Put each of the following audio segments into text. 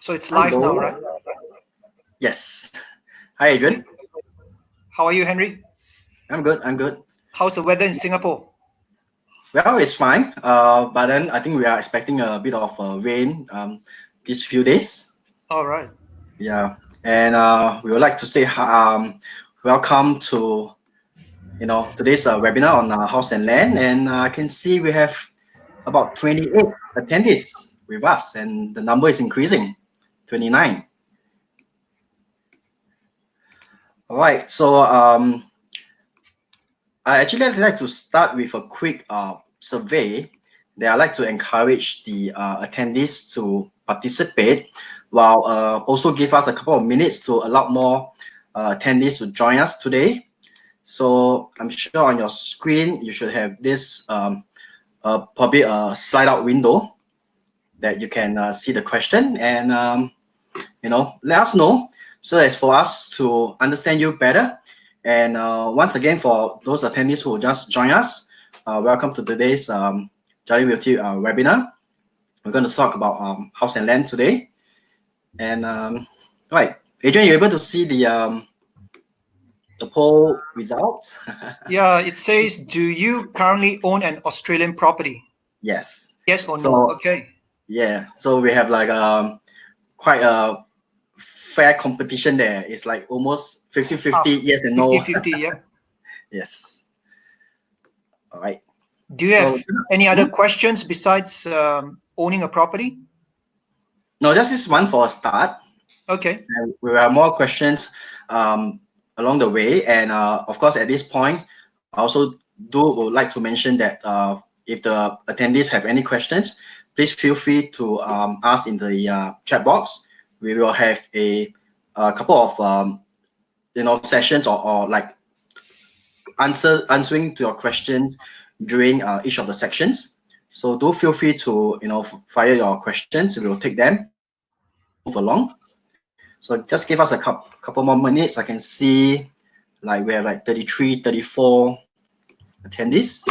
So it's live Hello. now, right? Yes. Hi, Adrian. Okay. How are you, Henry? I'm good. I'm good. How's the weather in Singapore? Well, it's fine. But then I think we are expecting a bit of rain these few days. All right. Yeah. And we would like to say welcome to today's webinar on house and land. And I can see we have about 28 attendees with us, and the number is increasing, 29. All right. So I actually like to start with a quick survey that I like to encourage the attendees to participate, while also give us a couple of minutes to allow more attendees to join us today. So I'm sure on your screen you should have this probably a slide out window that you can see the question and let us know so as for us to understand you better. And once again, for those attendees who just join us, welcome to today's Jalin Realty webinar. We're going to talk about house and land today. And right, Adrian, you able to see the poll results? Yeah, it says, do you currently own an Australian property? Yes. Yes or So, no? Okay. yeah, so we have like quite a fair competition there. It's like almost 50-50 yes and no. 50-50, yeah. Yes. All right. Do you have any other questions besides owning a property? No, just this one for a start. Okay. And we have more questions along the way. And of course, at this point, I also would like to mention that if the attendees have any questions, please feel free to ask in the chat box. We will have a couple of sessions or like answering to your questions during each of the sections. So do feel free to fire your questions. We will take them as we move along. So just give us a couple more minutes. I can see like we have like 33, 34 attendees.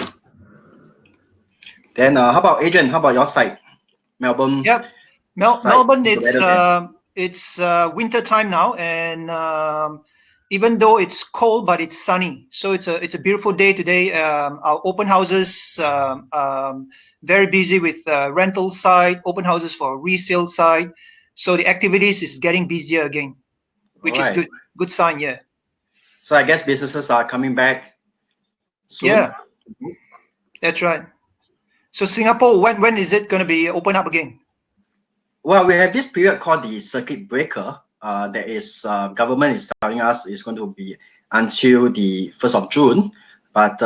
Then how about Adrian? How about your side, Melbourne? Yep. Side, Melbourne, the weather there? it's winter time now, and even though it's cold, but it's sunny. So it's a beautiful day today. Our open houses very busy with rental side, open houses for resale side. So the activities is getting busier again, All which is right. good. Good sign, yeah. So I guess businesses are coming back soon. Yeah, that's right. So Singapore, when is it going to be open up again? Well, we have this period called the circuit breaker. That is government is telling us is going to be until the 1st of June. But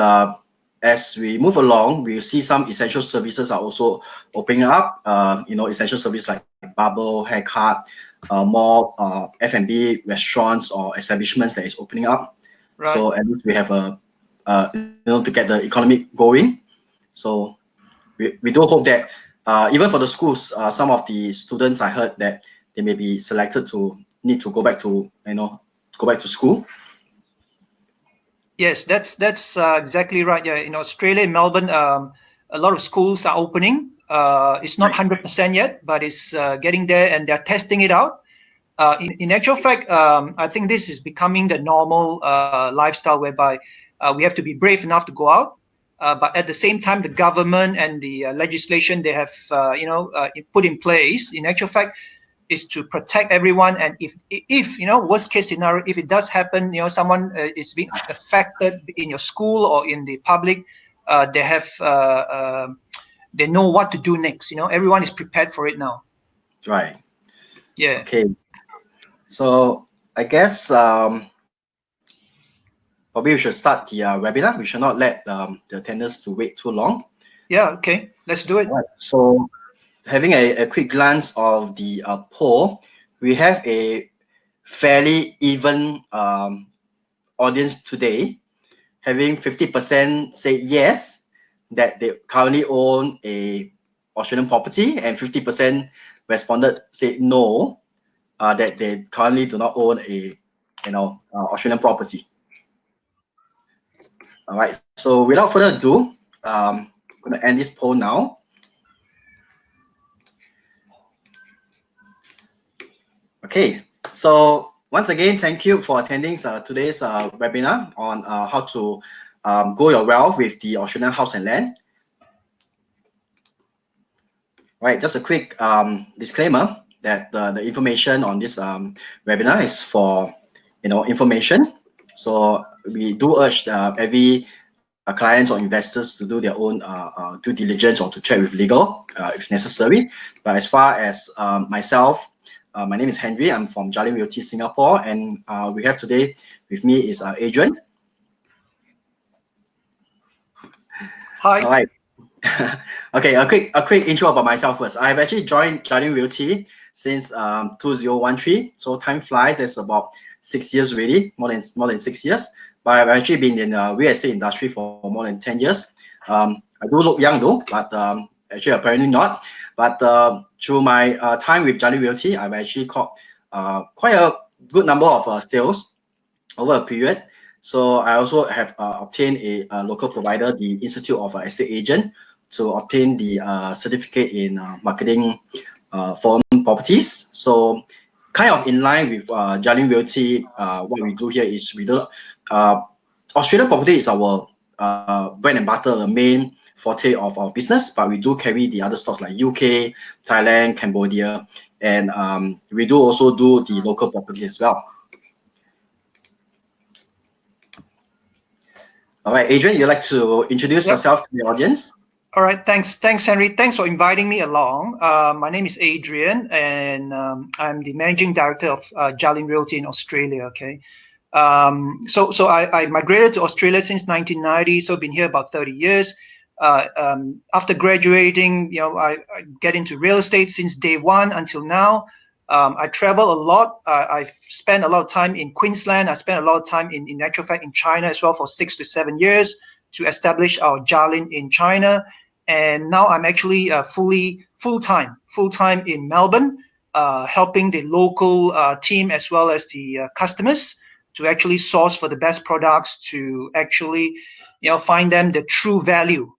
as we move along, we see some essential services are also opening up. Essential service like barber, haircut, more F&B restaurants or establishments that is opening up. Right. So at least we have to get the economy going. So we do hope that even for the schools, some of the students I heard that they may be selected to need to go back to school. Yes, that's exactly right. Yeah, in Australia, in Melbourne, a lot of schools are opening. It's not 100% yet, but it's getting there, and they're testing it out. In actual fact, I think this is becoming the normal lifestyle whereby we have to be brave enough to go out. But at the same time, the government and the legislation they have, put in place, in actual fact, is to protect everyone. And if worst case scenario, if it does happen, someone is being affected in your school or in the public, they know what to do next. Everyone is prepared for it now. Right. Yeah. Okay. So I guess probably we should start the webinar. We should not let the attendees to wait too long. Yeah. Okay. Let's do it. All right. So having a quick glance of the poll, we have a fairly even audience today, having 50% say yes, that they currently own a Australian property, and 50% responded say no, that they currently do not own a Australian property. All right, so without further ado, I'm going to end this poll now. Okay, so once again, thank you for attending today's webinar on how to grow your wealth with the Australian house and land. Right, just a quick disclaimer that the information on this webinar is for information. So we do urge every clients or investors to do their own due diligence or to check with legal if necessary. But as far as myself, my name is Henry. I'm from Jalin Realty Singapore, and we have today with me is Adrian. Hi. All right. Okay, a quick intro about myself first. I've actually joined Jalin Realty since 2013. So time flies. That's about 6 years really, more than 6 years. But I've actually been in the real estate industry for more than 10 years. I do look young though, but actually apparently not. But through my time with Jalin Realty, I've actually caught quite a good number of sales over a period. So I also have obtained a local provider, the Institute of Estate Agent, to obtain the certificate in marketing for properties. So kind of in line with Jalin Realty, what we do here is we do Australian property is our bread and butter, the main forte of our business, but we do carry the other stocks like UK, Thailand, Cambodia, and we do also do the local property as well. All right, Adrian, you'd like to introduce yourself to the audience? All right, thanks, Henry. Thanks for inviting me along. My name is Adrian, and I'm the managing director of Jalin Realty in Australia. Okay, so I migrated to Australia since 1990, so been here about 30 years. After graduating, I get into real estate since day one until now. I travel a lot. I've spent a lot of time in Queensland. I spent a lot of time in actual fact in China as well for 6 to 7 years to establish our Jalin in China. And now I'm actually full-time in Melbourne, helping the local team as well as the customers to actually source for the best products, to actually find them the true value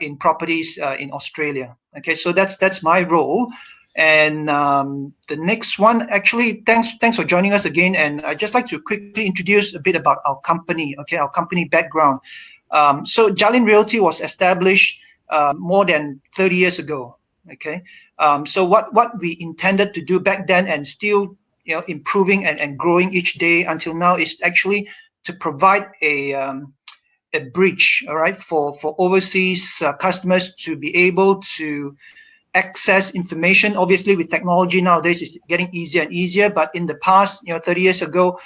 in properties in Australia. Okay, so that's my role. And the next one, actually, thanks for joining us again. And I'd just like to quickly introduce a bit about our company. Okay, our company background. So Jalin Realty was established more than 30 years ago. Okay, so what we intended to do back then, and still improving and growing each day until now, is actually to provide a bridge, all right, for overseas customers to be able to access information. Obviously, with technology nowadays, it's getting easier and easier. But in the past, 30 years ago,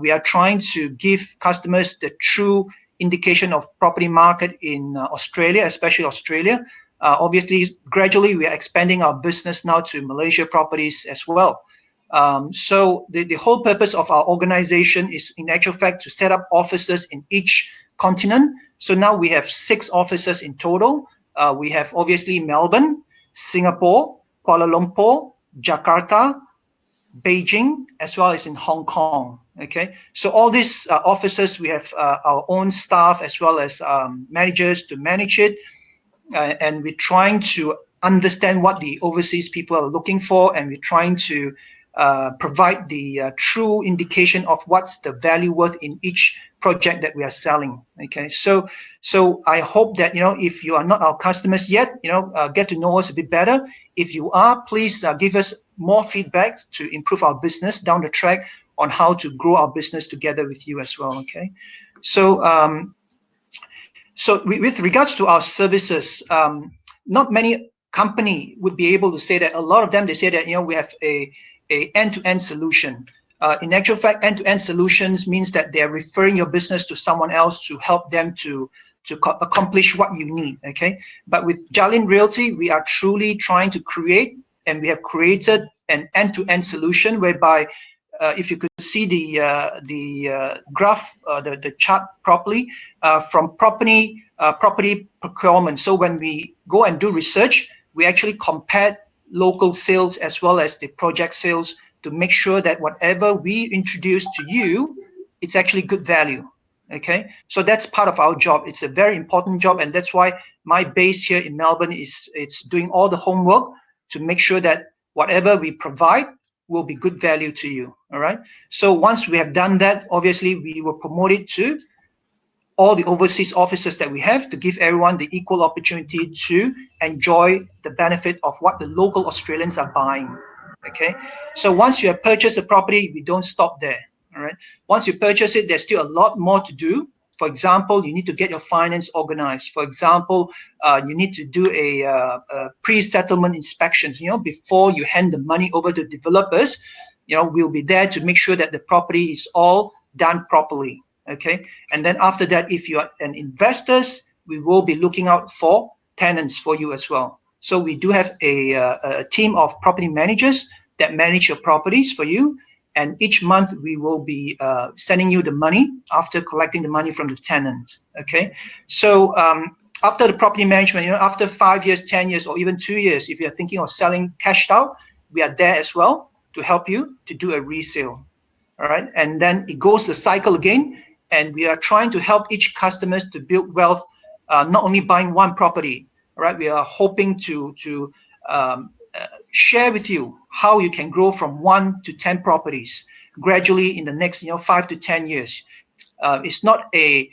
we are trying to give customers the true indication of property market in Australia, especially Australia. Obviously, gradually we are expanding our business now to Malaysia properties as well. So the whole purpose of our organization is, in actual fact, to set up offices in each continent. So now we have 6 offices in total. We have obviously Melbourne, Singapore, Kuala Lumpur, Jakarta, Beijing, as well as in Hong Kong. Okay, so all these offices, we have our own staff as well as managers to manage it, and we're trying to understand what the overseas people are looking for, and we're trying to provide the true indication of what's the value worth in each project that we are selling. Okay, so I hope that if you are not our customers yet, get to know us a bit better. If you are, please give us more feedback to improve our business down the track on how to grow our business together with you as well. Okay, so with regards to our services, not many company would be able to say that. A lot of them, they say that we have a end-to-end solution. In actual fact, end-to-end solutions means that they're referring your business to someone else to help them to accomplish what you need. Okay, but with Jalin Realty, we are truly trying to create, and we have created an end-to-end solution whereby, if you could see the graph, the chart properly, from property procurement. So when we go and do research, we actually compare local sales as well as the project sales to make sure that whatever we introduce to you, it's actually good value. Okay, so that's part of our job. It's a very important job, and that's why my base here in Melbourne it's doing all the homework to make sure that whatever we provide will be good value to you. All right. So once we have done that, obviously we will promote it to all the overseas offices that we have to give everyone the equal opportunity to enjoy the benefit of what the local Australians are buying. Okay. So once you have purchased the property, we don't stop there. All right. Once you purchase it, there's still a lot more to do. For example, you need to get your finance organized. For example, you need to do a pre-settlement inspections. Before you hand the money over to developers, we'll be there to make sure that the property is all done properly. Okay, and then after that, if you are an investors, we will be looking out for tenants for you as well. So we do have a team of property managers that manage your properties for you. And each month we will be sending you the money after collecting the money from the tenant. Okay, so after the property management, after 5 years, 10 years, or even 2 years, if you're thinking of selling cashed out, we are there as well to help you to do a resale. All right, and then it goes the cycle again, and we are trying to help each customers to build wealth, not only buying one property. All right, we are hoping to share with you how you can grow from 1 to 10 properties gradually in the next 5 to 10 years. It's not a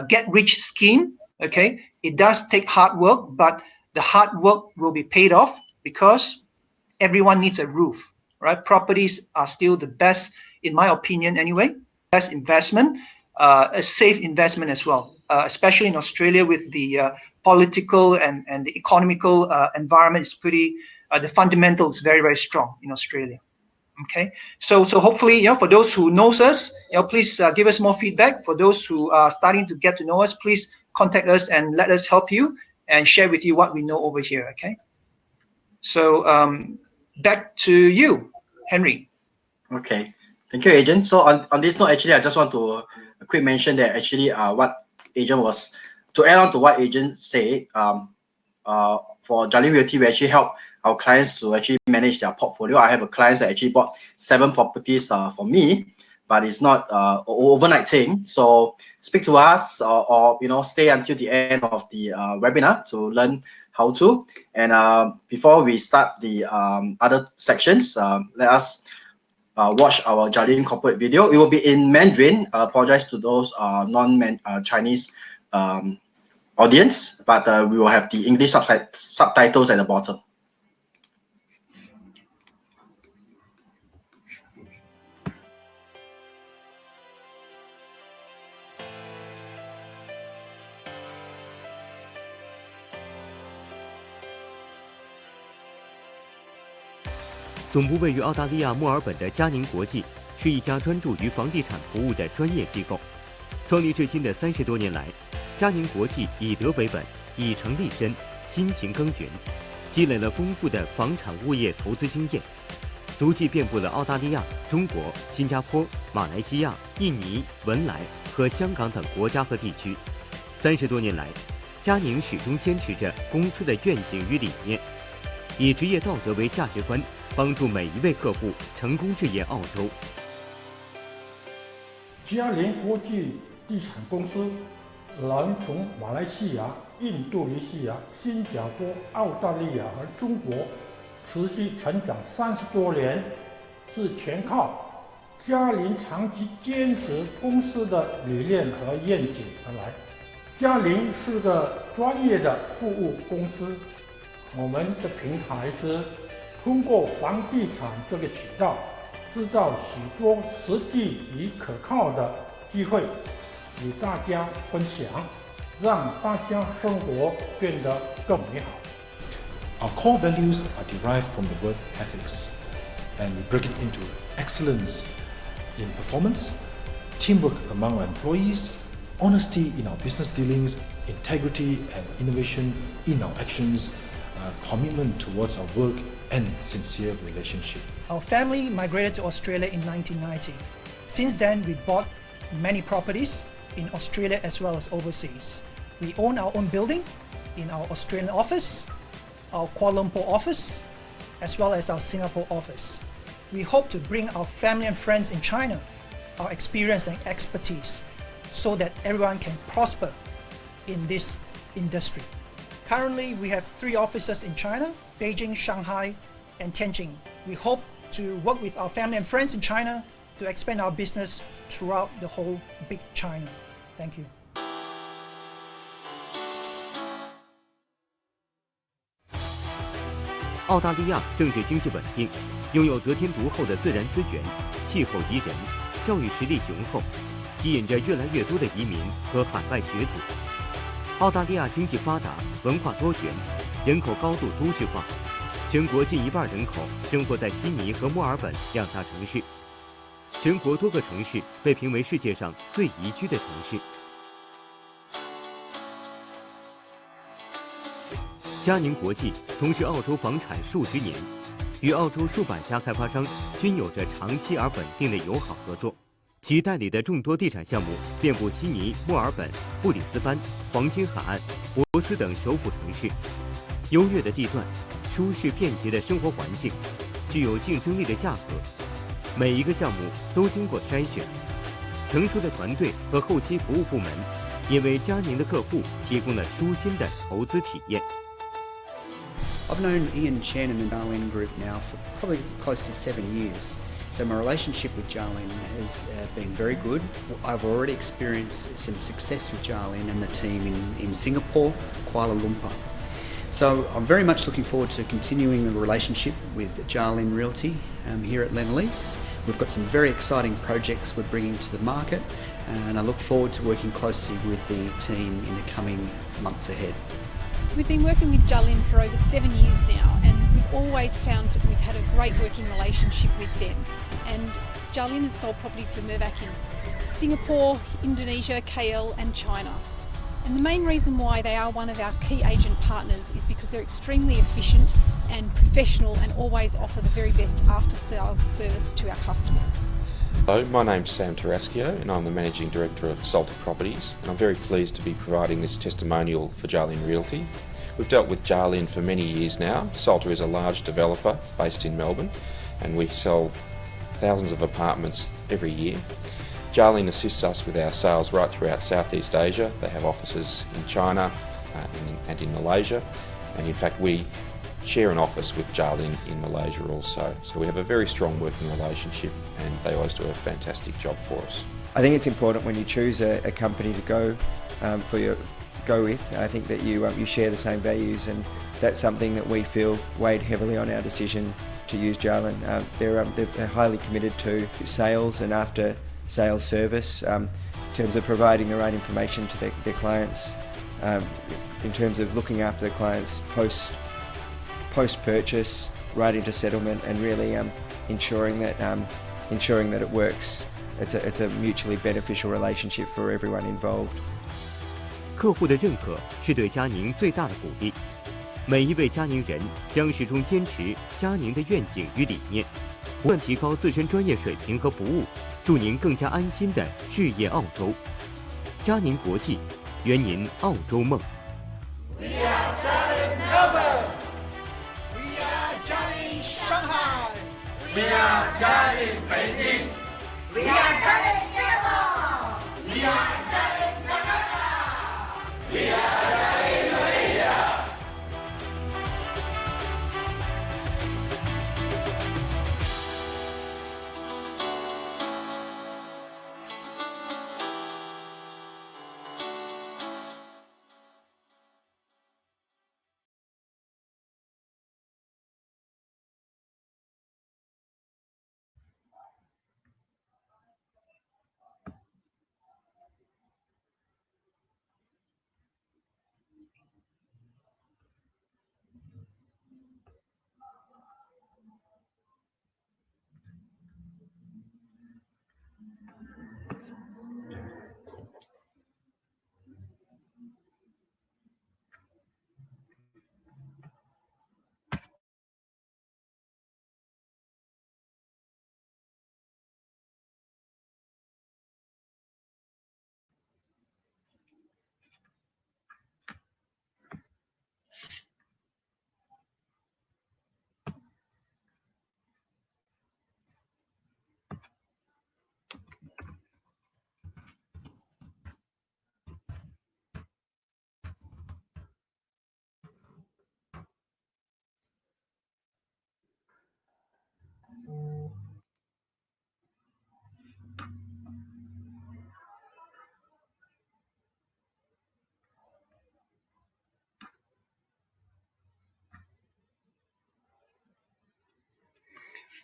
get-rich scheme. Okay, it does take hard work, but the hard work will be paid off because everyone needs a roof. Right, properties are still the best, in my opinion, anyway. Best investment, a safe investment as well, especially in Australia with the political and the economical environment is pretty. The fundamentals very, very strong in Australia. Okay, so hopefully, for those who knows us, please give us more feedback. For those who are starting to get to know us, please contact us and let us help you and share with you what we know over here. Okay, so back to you, Henry. Okay, thank you, Adrian. So on this note, actually, I just want to quick mention that actually what Adrian was, to add on to what Adrian said, for Jalin Realty, we actually help our clients to actually manage their portfolio. I have a client that actually bought 7 properties for me, but it's not overnight thing. So speak to us or stay until the end of the webinar to learn how to. And before we start the other sections, let us watch our Jalin corporate video. It will be in Mandarin. I apologize to those non-Chinese audience, but we will have the English subtitles at the bottom. 总部位于澳大利亚墨尔本的嘉宁国际是一家专注于房地产服务的专业机构。创立至今的30多年来，嘉宁国际以德为本，以诚立真，辛勤耕耘，积累了丰富的房产物业投资经验，足迹遍布了澳大利亚、中国、新加坡、马来西亚、印尼、文莱和香港等国家和地区。30多年来，嘉宁始终坚持着公司的愿景与理念，以职业道德为价值观，帮助每一位客户成功置业澳洲。嘉宁国际地产公司能从马来西亚、印度尼西亚、新加坡、澳大利亚和中国持续成长30多年，是全靠嘉宁长期坚持公司的理念和愿景而来。嘉宁是个专业的服务公司，我们的平台是通过房地产这个渠道，制造许多实际与可靠的机会，与大家分享，让大家生活变得更美好。 Our core values are derived from the word ethics, and we break it into excellence in performance, teamwork among our employees, honesty in our business dealings, integrity and innovation in our actions, commitment towards our work, and sincere relationship. Our family migrated to Australia in 1990. Since then, we bought many properties in Australia as well as overseas. We own our own building in our Australian office, our Kuala Lumpur office, as well as our Singapore office. We hope to bring our family and friends in China, our experience and expertise, so that everyone can prosper in this industry. Currently, we have 3 offices in China: Beijing, Shanghai, and Tianjin. We hope to work with our family and friends in China to expand our business throughout the whole big China. Thank you. 澳大利亚政治经济稳定，拥有得天独厚的自然资源，气候宜人，教育实力雄厚，吸引着越来越多的移民和海外学子。澳大利亚经济发达，文化多元，人口高度都市化，全国近一半人口生活在悉尼和墨尔本两大城市。全国多个城市被评为世界上最宜居的城市。嘉宁国际从事澳洲房产数十年，与澳洲数百家开发商均有着长期而稳定的友好合作。其代理的众多地产项目遍布悉尼、墨尔本、布里斯班、黄金海岸、珀斯等首府城市。优越的地段，舒适便捷的生活环境，具有竞争力的价格，每一个项目都经过筛选。成熟的团队和后期服务部门，也为嘉宁的客户提供了舒心的投资体验。I've known Ian, Chen and the Jalin group now for probably close to 7 years. So my relationship with Jalin has been very good. I've already experienced some success with Jalin and the team in Singapore, Kuala Lumpur. So I'm very much looking forward to continuing the relationship with Jalin Realty here at Lendlease. We've got some very exciting projects we're bringing to the market, and I look forward to working closely with the team in the coming months ahead. We've been working with Jalin for over 7 years now, and we've always found that we've had a great working relationship with them. And Jalin have sold properties for Mirvac in Singapore, Indonesia, KL and China. And the main reason why they are one of our key agent partners is because they're extremely efficient and professional and always offer the very best after-sales service to our customers. Hello, my name's Sam Taraschio and I'm the Managing Director of Salter Properties, and I'm very pleased to be providing this testimonial for Jalin Realty. We've dealt with Jalin for many years now. Salter is a large developer based in Melbourne and we sell thousands of apartments every year. Jalin assists us with our sales right throughout Southeast Asia. They have offices in China and in Malaysia, and in fact we share an office with Jalin in Malaysia also. So we have a very strong working relationship and they always do a fantastic job for us. I think it's important when you choose a company to go with. I think that you share the same values, and that's something that we feel weighed heavily on our decision to use Jalin. They're highly committed to sales and after sales service, in terms of providing the right information to their clients, in terms of looking after the clients post-purchase, right into settlement, and really ensuring that it works. It's a mutually beneficial relationship for everyone involved. 客户的认可是对嘉宁最大的鼓励。每一位嘉宁人将始终坚持嘉宁的愿景与理念，不断提高自身专业水平和服务，祝您更加安心的置业澳洲。嘉宁国际，圆您澳洲梦。We are Jalin Melbourne. We are Jalin Shanghai. We are Jalin Beijing. We are Jalin Singapore. We are Jalin Jakarta. We are Jalin Malaysia.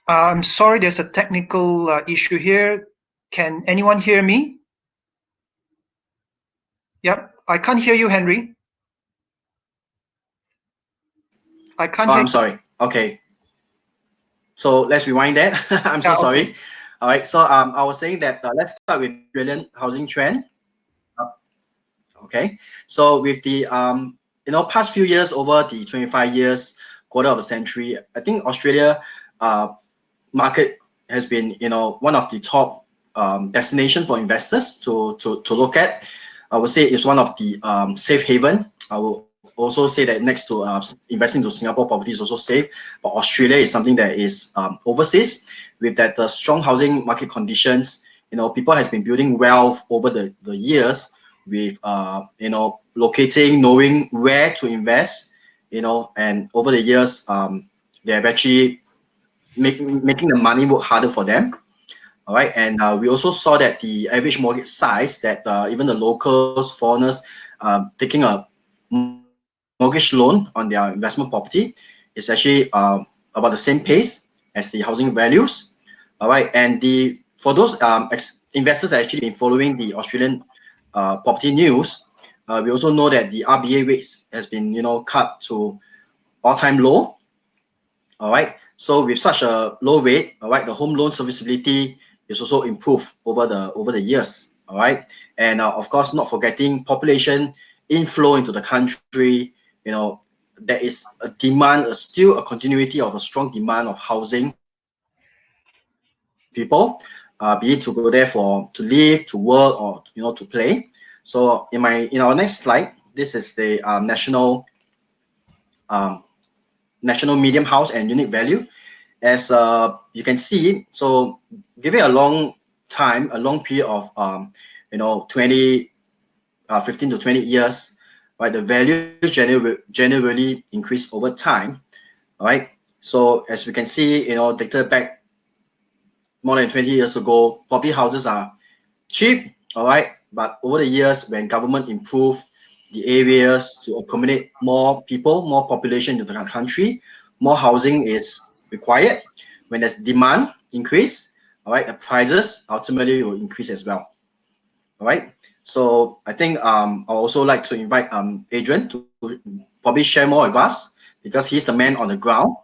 I'm sorry, there's a technical issue here. Can anyone hear me? Yep, I can't hear you, Henry. I can't Oh, hear I'm sorry. Okay. So let's rewind that. I'm so okay. sorry. All right. So I was saying that let's start with Australian housing trend. Okay. So with the past few years, over the 25 years, quarter of a century, I think Australia market has been one of the top destination for investors to look at. I would say it's one of the safe haven. I will also say that next to investing to Singapore property is also safe, but Australia is something that is overseas with that the strong housing market conditions. People has been building wealth over the years with locating, knowing where to invest, and over the years they have actually making the money work harder for them. All right, and we also saw that the average mortgage size that even the locals, foreigners, taking a mortgage loan on their investment property is actually about the same pace as the housing values. All right, and for those investors actually been following the Australian property news, we also know that the RBA rates has been cut to all-time low. All right. So with such a low rate, all right, the home loan serviceability is also improved over the years. All right, and of course, not forgetting population inflow into the country. There is a demand, still a continuity of a strong demand of housing. People, be it to go there to live, to work, or to play. So in our next slide, this is the national medium house and unit value. As you can see, so give it a long time, a long period of 15 to 20 years, right? The values generally increase over time, right? So as we can see, dated back more than 20 years ago, property houses are cheap, all right? But over the years, when government improved the areas to accommodate more people, more population into the country, more housing is required. When there's demand increase, all right, the prices ultimately will increase as well. All right. So I think I also like to invite Adrian to probably share more with us because he's the man on the ground.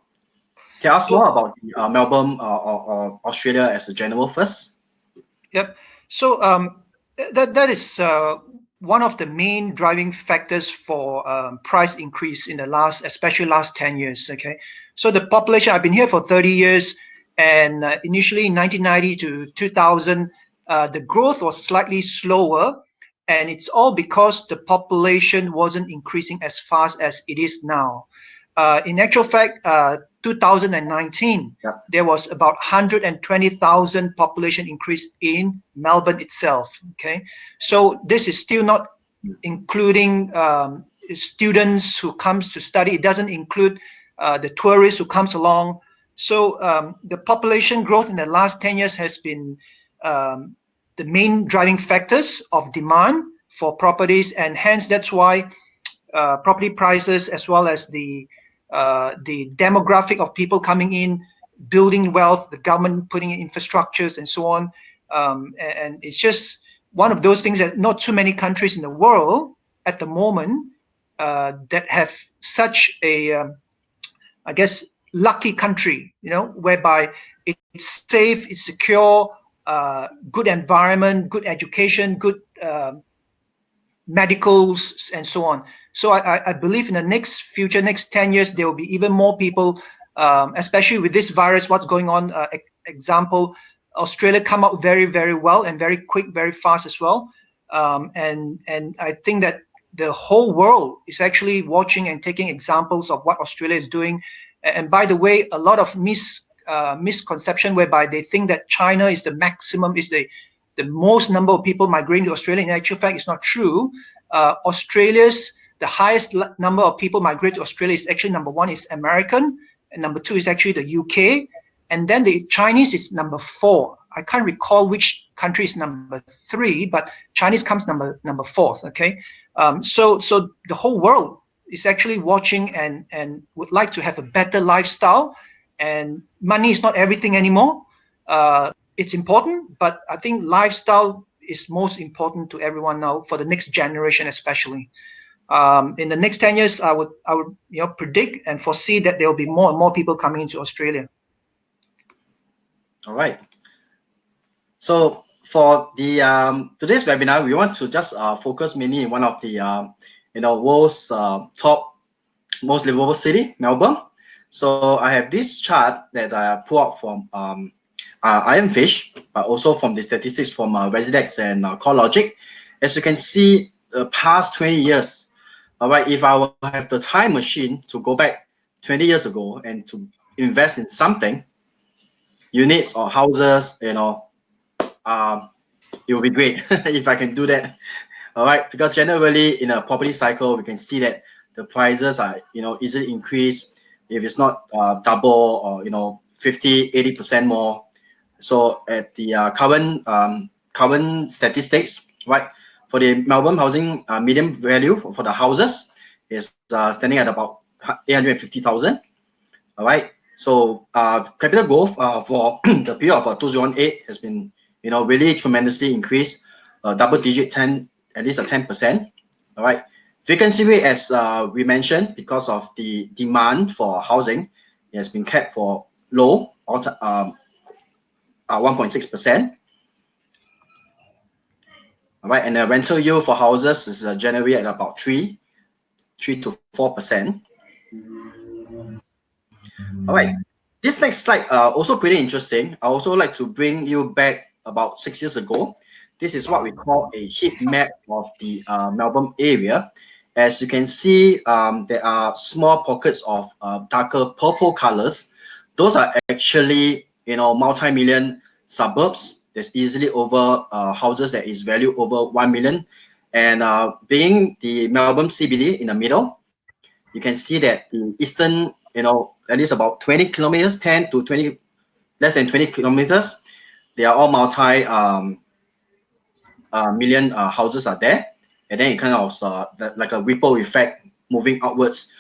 Tell us more about Melbourne or Australia as a general first. Yep. So that is one of the main driving factors for price increase in especially last 10 years. Okay. So the population, I've been here for 30 years, and initially in 1990 to 2000, the growth was slightly slower, and it's all because the population wasn't increasing as fast as it is now. In actual fact, 2019, there was about 120,000 population increase in Melbourne itself. Okay, so this is still not including students who comes to study. It doesn't include the tourists who comes along. So the population growth in the last 10 years has been the main driving factors of demand for properties, and hence that's why property prices, as well as the demographic of people coming in, building wealth, the government putting in infrastructures and so on. And it's just one of those things that not too many countries in the world at the moment that have such a, I guess, lucky country, whereby it's safe, it's secure, good environment, good education, good medicals, and so on. So I believe in the next 10 years, there will be even more people, especially with this virus, what's going on. Example, Australia come out very, very well and very quick, very fast as well. And I think that the whole world is actually watching and taking examples of what Australia is doing. And by the way, a lot of misconception whereby they think that China is the maximum, is the most number of people migrating to Australia. In actual fact, it's not true. The highest number of people migrate to Australia is actually number one is American, and number two is actually the UK, and then the Chinese is number 4. I can't recall which country is number 3, but Chinese comes number 4th. Okay, so the whole world is actually watching and would like to have a better lifestyle, and money is not everything anymore. It's important, but I think lifestyle is most important to everyone now, for the next generation especially. In the next 10 years, I would predict and foresee that there will be more and more people coming into Australia. All right. So for the today's webinar, we want to just focus mainly in one of the world's top most livable city, Melbourne. So I have this chart that I pulled out from Iron Fish, but also from the statistics from Residex and CoreLogic. As you can see, the past 20 years, all right, if I will have the time machine to go back 20 years ago and to invest in something, units or houses, it will be great if I can do that. All right, because generally in a property cycle, we can see that the prices are easily increased if it's not double or 50-80% more. So at the current statistics, right, for the Melbourne housing median value for the houses is standing at about 850,000. All right. So capital growth for the period of 2018 has been really tremendously increased, double digit 10, at least a 10%. All right. Vacancy rate, as we mentioned, because of the demand for housing, it has been kept for low, 1.6%. All right, and the rental yield for houses is generally at about 3 to 4%. All right, this next slide also pretty interesting. I also like to bring you back about 6 years ago. This is what we call a heat map of the Melbourne area. As you can see, there are small pockets of darker purple colors. Those are actually multi-million suburbs. There's easily over houses that is valued over 1 million, and being the Melbourne CBD in the middle, you can see that the eastern, at least about 20 kilometers, 10 to 20, less than 20 kilometers, they are all multi-million houses are there, and then it kind of like a ripple effect moving outwards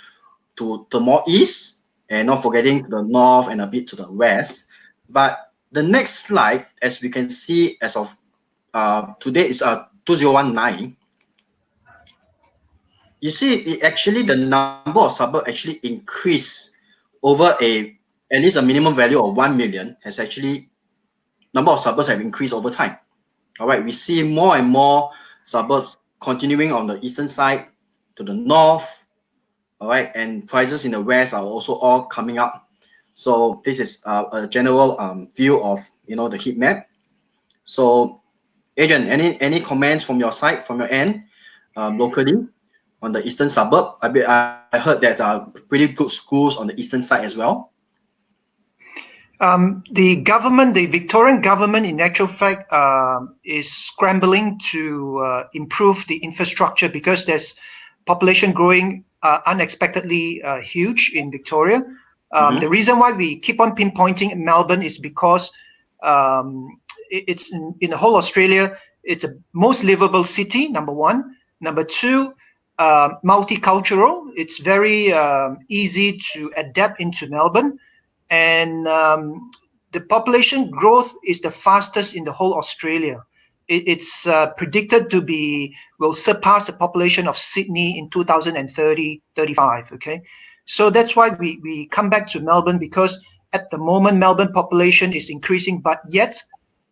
to the more east, and not forgetting to the north and a bit to the west. But the next slide, as we can see, as of today is 2019. You see, actually the number of suburbs actually increased over at least a minimum value of 1 million. Has actually, number of suburbs have increased over time. All right, we see more and more suburbs continuing on the eastern side to the north. All right, and prices in the west are also all coming up. So this is a general view of the heat map. So Adrian, any comments from your side, from your end, locally on the eastern suburb? I heard that pretty good schools on the eastern side as well. The Victorian government, in actual fact, is scrambling to improve the infrastructure because there's population growing unexpectedly huge in Victoria. The reason why we keep on pinpointing Melbourne is because it's in the whole Australia, it's the most livable city, number one. Number two, multicultural. It's very easy to adapt into Melbourne. And the population growth is the fastest in the whole Australia. It's predicted to will surpass the population of Sydney in 2030-35. Okay, so that's why we come back to Melbourne, because at the moment Melbourne population is increasing, but yet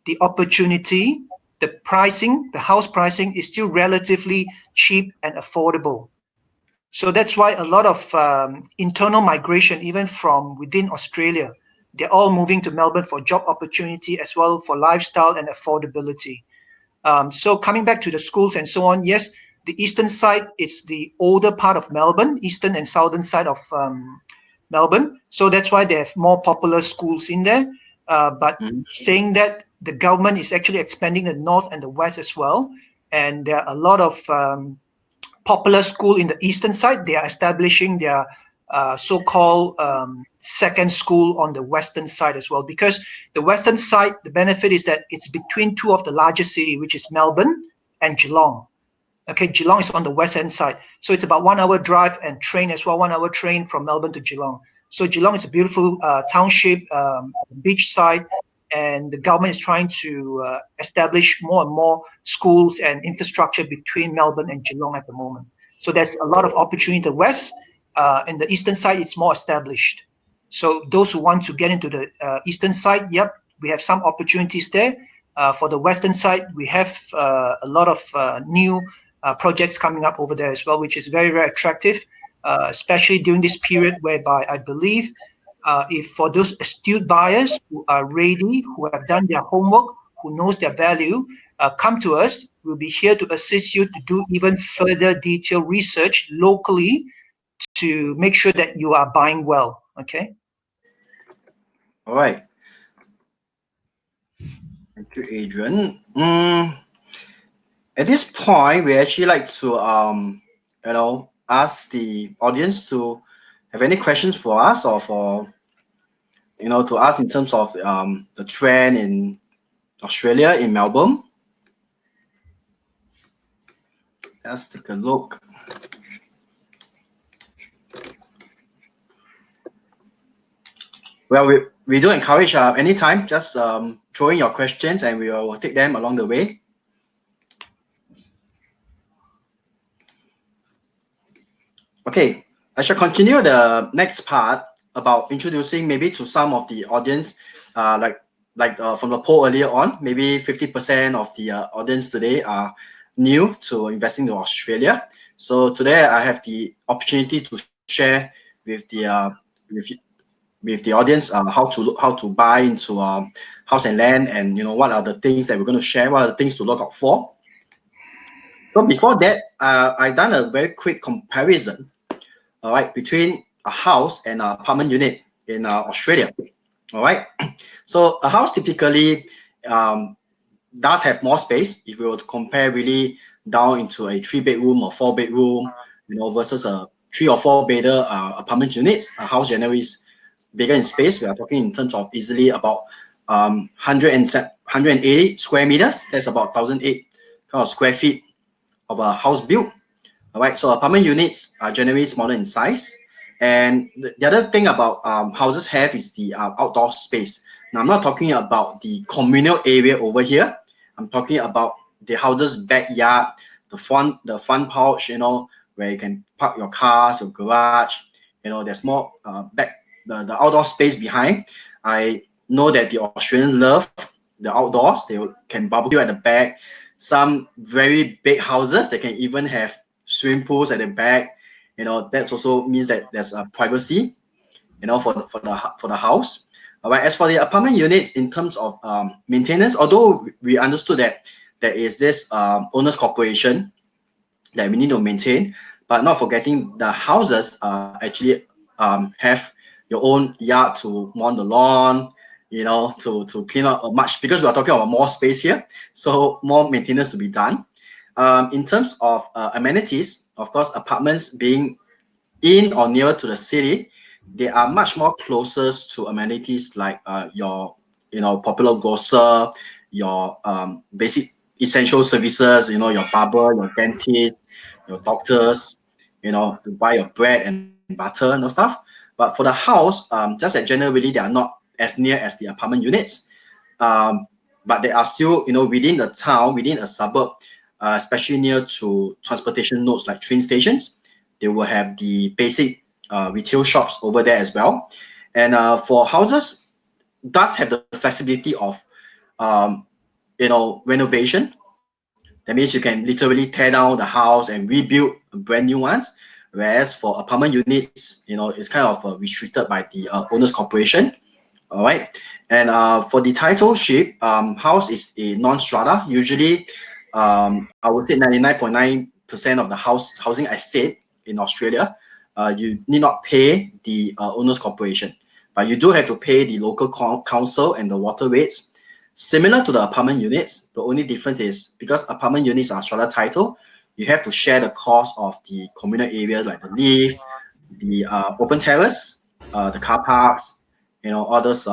the opportunity, the pricing, the house pricing is still relatively cheap and affordable. So that's why a lot of internal migration, even from within Australia, they're all moving to Melbourne for job opportunity as well for lifestyle and affordability. So coming back to the schools and so on, yes, the eastern side is the older part of Melbourne, eastern and southern side of Melbourne. So that's why they have more popular schools in there. But saying that, the government is actually expanding the north and the west as well. And there are a lot of popular school in the eastern side. They are establishing their so-called second school on the western side as well, because the western side, the benefit is that it's between two of the largest cities, which is Melbourne and Geelong. Okay, Geelong is on the western side, so it's about 1 hour drive, and train as well, 1 hour train from Melbourne to Geelong. So Geelong is a beautiful township, beachside, and the government is trying to establish more and more schools and infrastructure between Melbourne and Geelong at the moment. So there's a lot of opportunity in the west. In the eastern side, it's more established. So those who want to get into the eastern side, yep, we have some opportunities there. For the western side, we have a lot of new projects coming up over there as well, which is very, very attractive, especially during this period whereby I believe if for those astute buyers who are ready, who have done their homework, who knows their value, come to us. We'll be here to assist you to do even further detailed research locally to make sure that you are buying well. Okay. All right. Thank you, Adrian. At this point, we actually like to ask the audience to have any questions for us, or for to ask in terms of the trend in Australia, in Melbourne. Let's take a look. Well, we do encourage anytime, just throw in your questions and we will take them along the way. Okay, I shall continue the next part about introducing maybe to some of the audience, like from the poll earlier on, maybe 50% of the audience today are new to investing in Australia. So today I have the opportunity to share with the audience how to buy into house and land, and what are the things that we're going to share, what are the things to look out for. So before that, I've done a very quick comparison, all right, between a house and an apartment unit in Australia. All right, so a house typically does have more space if we were to compare really down into a 3-bedroom or 4-bedroom, versus a 3 or 4-bedder apartment units. A house generally is bigger in space. We are talking in terms of easily about 180 square meters. That's about 1,008 kind of square feet of a house built. All right, so apartment units are generally smaller in size. And the other thing about houses have is the outdoor space. Now, I'm not talking about the communal area over here. I'm talking about the house's backyard, the fun pouch, where you can park your cars, your garage. There's more the outdoor space behind. I know that the Australians love the outdoors. They can barbecue at the back. Some very big houses, they can even have swimming pools at the back. That also means that there's a privacy, for the house. All right. As for the apartment units, in terms of maintenance, although we understood that there is this owners corporation that we need to maintain, but not forgetting the houses actually have your own yard to mow the lawn, to clean up much, because we are talking about more space here, so more maintenance to be done. In terms of amenities, of course, apartments being in or near to the city, they are much more closest to amenities like your popular grocer, your basic essential services, your barber, your dentist, your doctors, to buy your bread and butter and stuff. But for the house, just that generally they are not as near as the apartment units, but they are still within the town, within a suburb, especially near to transportation nodes like train stations. They will have the basic retail shops over there as well. And for houses, does have the flexibility of renovation. That means you can literally tear down the house and rebuild brand new ones. Whereas for apartment units, it's kind of restricted by the owners corporation. All right. And for the titleship, house is a non-strata. Usually, I would say 99.9% of the housing estate in Australia, you need not pay the owners corporation, but you do have to pay the local council and the water rates. Similar to the apartment units, the only difference is because apartment units are strata title, you have to share the cost of the communal areas like the lift, the open terrace, the car parks, all those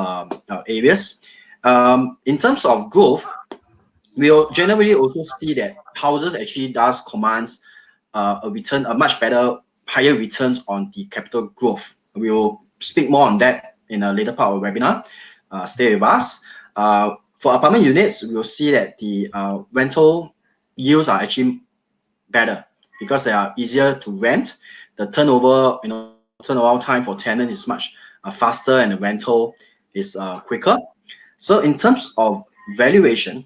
areas. In terms of growth, we'll generally also see that houses actually does commands a much better, higher returns on the capital growth. We will speak more on that in a later part of the webinar. Stay with us. For apartment units, we'll see that the rental yields are actually better because they are easier to rent. The turnaround time for tenant is much faster, and the rental is quicker. So in terms of valuation,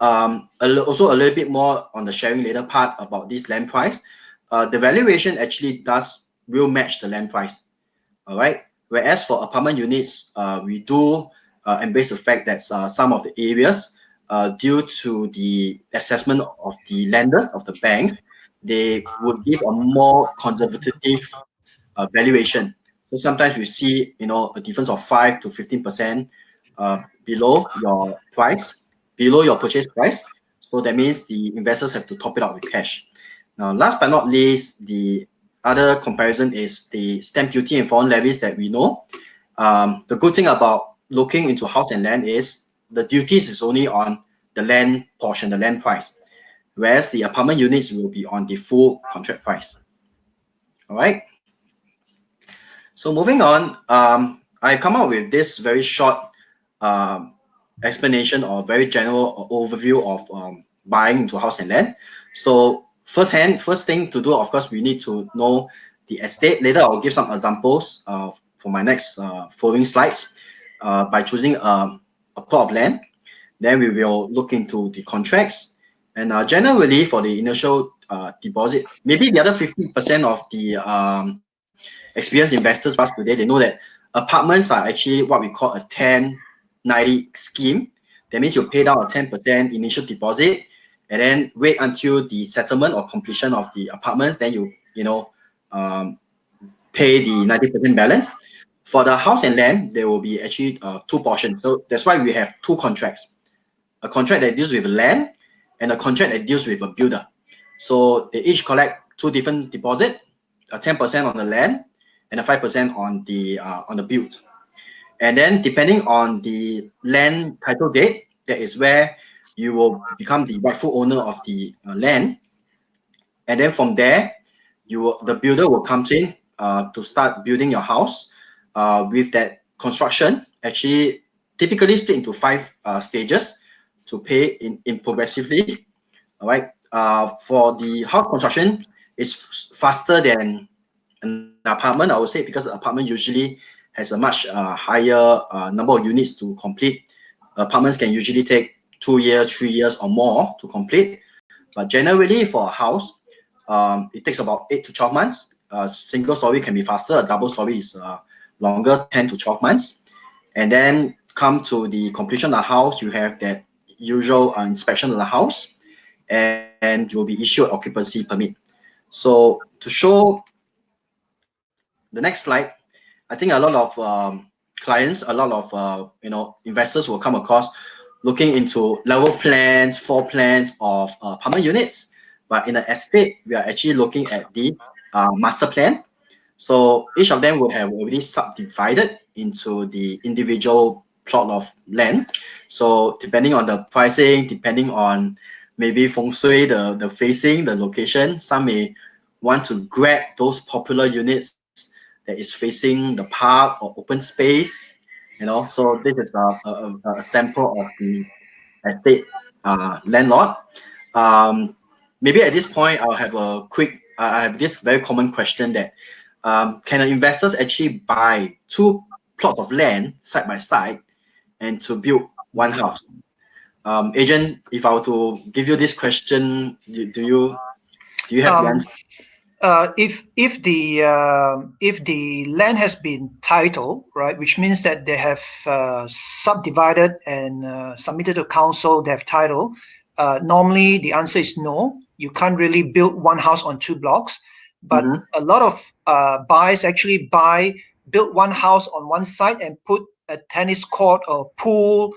also a little bit more on the sharing later part about this land price. The valuation actually will match the land price. All right. Whereas for apartment units, we do embrace the fact that some of the areas, due to the assessment of the lenders, of the banks, they would give a more conservative valuation. So sometimes we see, a difference of 5 to 15% below your price, below your purchase price. So that means the investors have to top it up with cash. Now, last but not least, the other comparison is the stamp duty and foreign levies that we know. The good thing about looking into house and land is the duties is only on the land portion, the land price, whereas the apartment units will be on the full contract price. All right. So moving on, I come up with this very short explanation or very general overview of buying into house and land. So first thing to do, of course, we need to know the estate. Later, I'll give some examples for my next following slides by choosing a plot of land. Then we will look into the contracts. And generally, for the initial deposit, maybe the other 50% of the experienced investors today, they know that apartments are actually what we call a 10-90 scheme. That means you pay down a 10% initial deposit and then wait until the settlement or completion of the apartments. Then you pay the 90% balance. For the house and land, there will be actually two portions. So that's why we have two contracts: a contract that deals with land and a contract that deals with a builder. So they each collect two different deposits, a 10% on the land and a 5% on the build. And then depending on the land title date, that is where you will become the rightful owner of the land. And then from there, the builder will come in to start building your house. With that construction, actually typically split into 5 stages to pay in progressively. All right. For the house construction, it's faster than an apartment, I would say, because the apartment usually has a much higher number of units to complete. Apartments can usually take 2 years, 3 years or more to complete. But generally for a house, it takes about 8 to 12 months. Single story can be faster. A double story is longer, 10 to 12 months. And then come to the completion of the house, you have that usual inspection of the house, and you will be issued occupancy permit. So to show the next slide, I think a lot of clients, a lot of investors will come across looking into level plans, floor plans of apartment units. But in the estate, we are actually looking at the master plan. So each of them would have already subdivided into the individual plot of land. So depending on the pricing, depending on maybe feng shui, the facing, the location, some may want to grab those popular units that is facing the park or open space, so this is a sample of the estate landlord. Maybe at this point, I'll have I have this very common question that can investors actually buy 2 plots of land side by side and to build one house? Adrian, if I were to give you this question, do you have the answer? If the land has been titled, right, which means that they have subdivided and submitted to council, they have title. Normally, the answer is no. You can't really build one house on 2 blocks. But a lot of buyers actually build one house on one side and put a tennis court or pool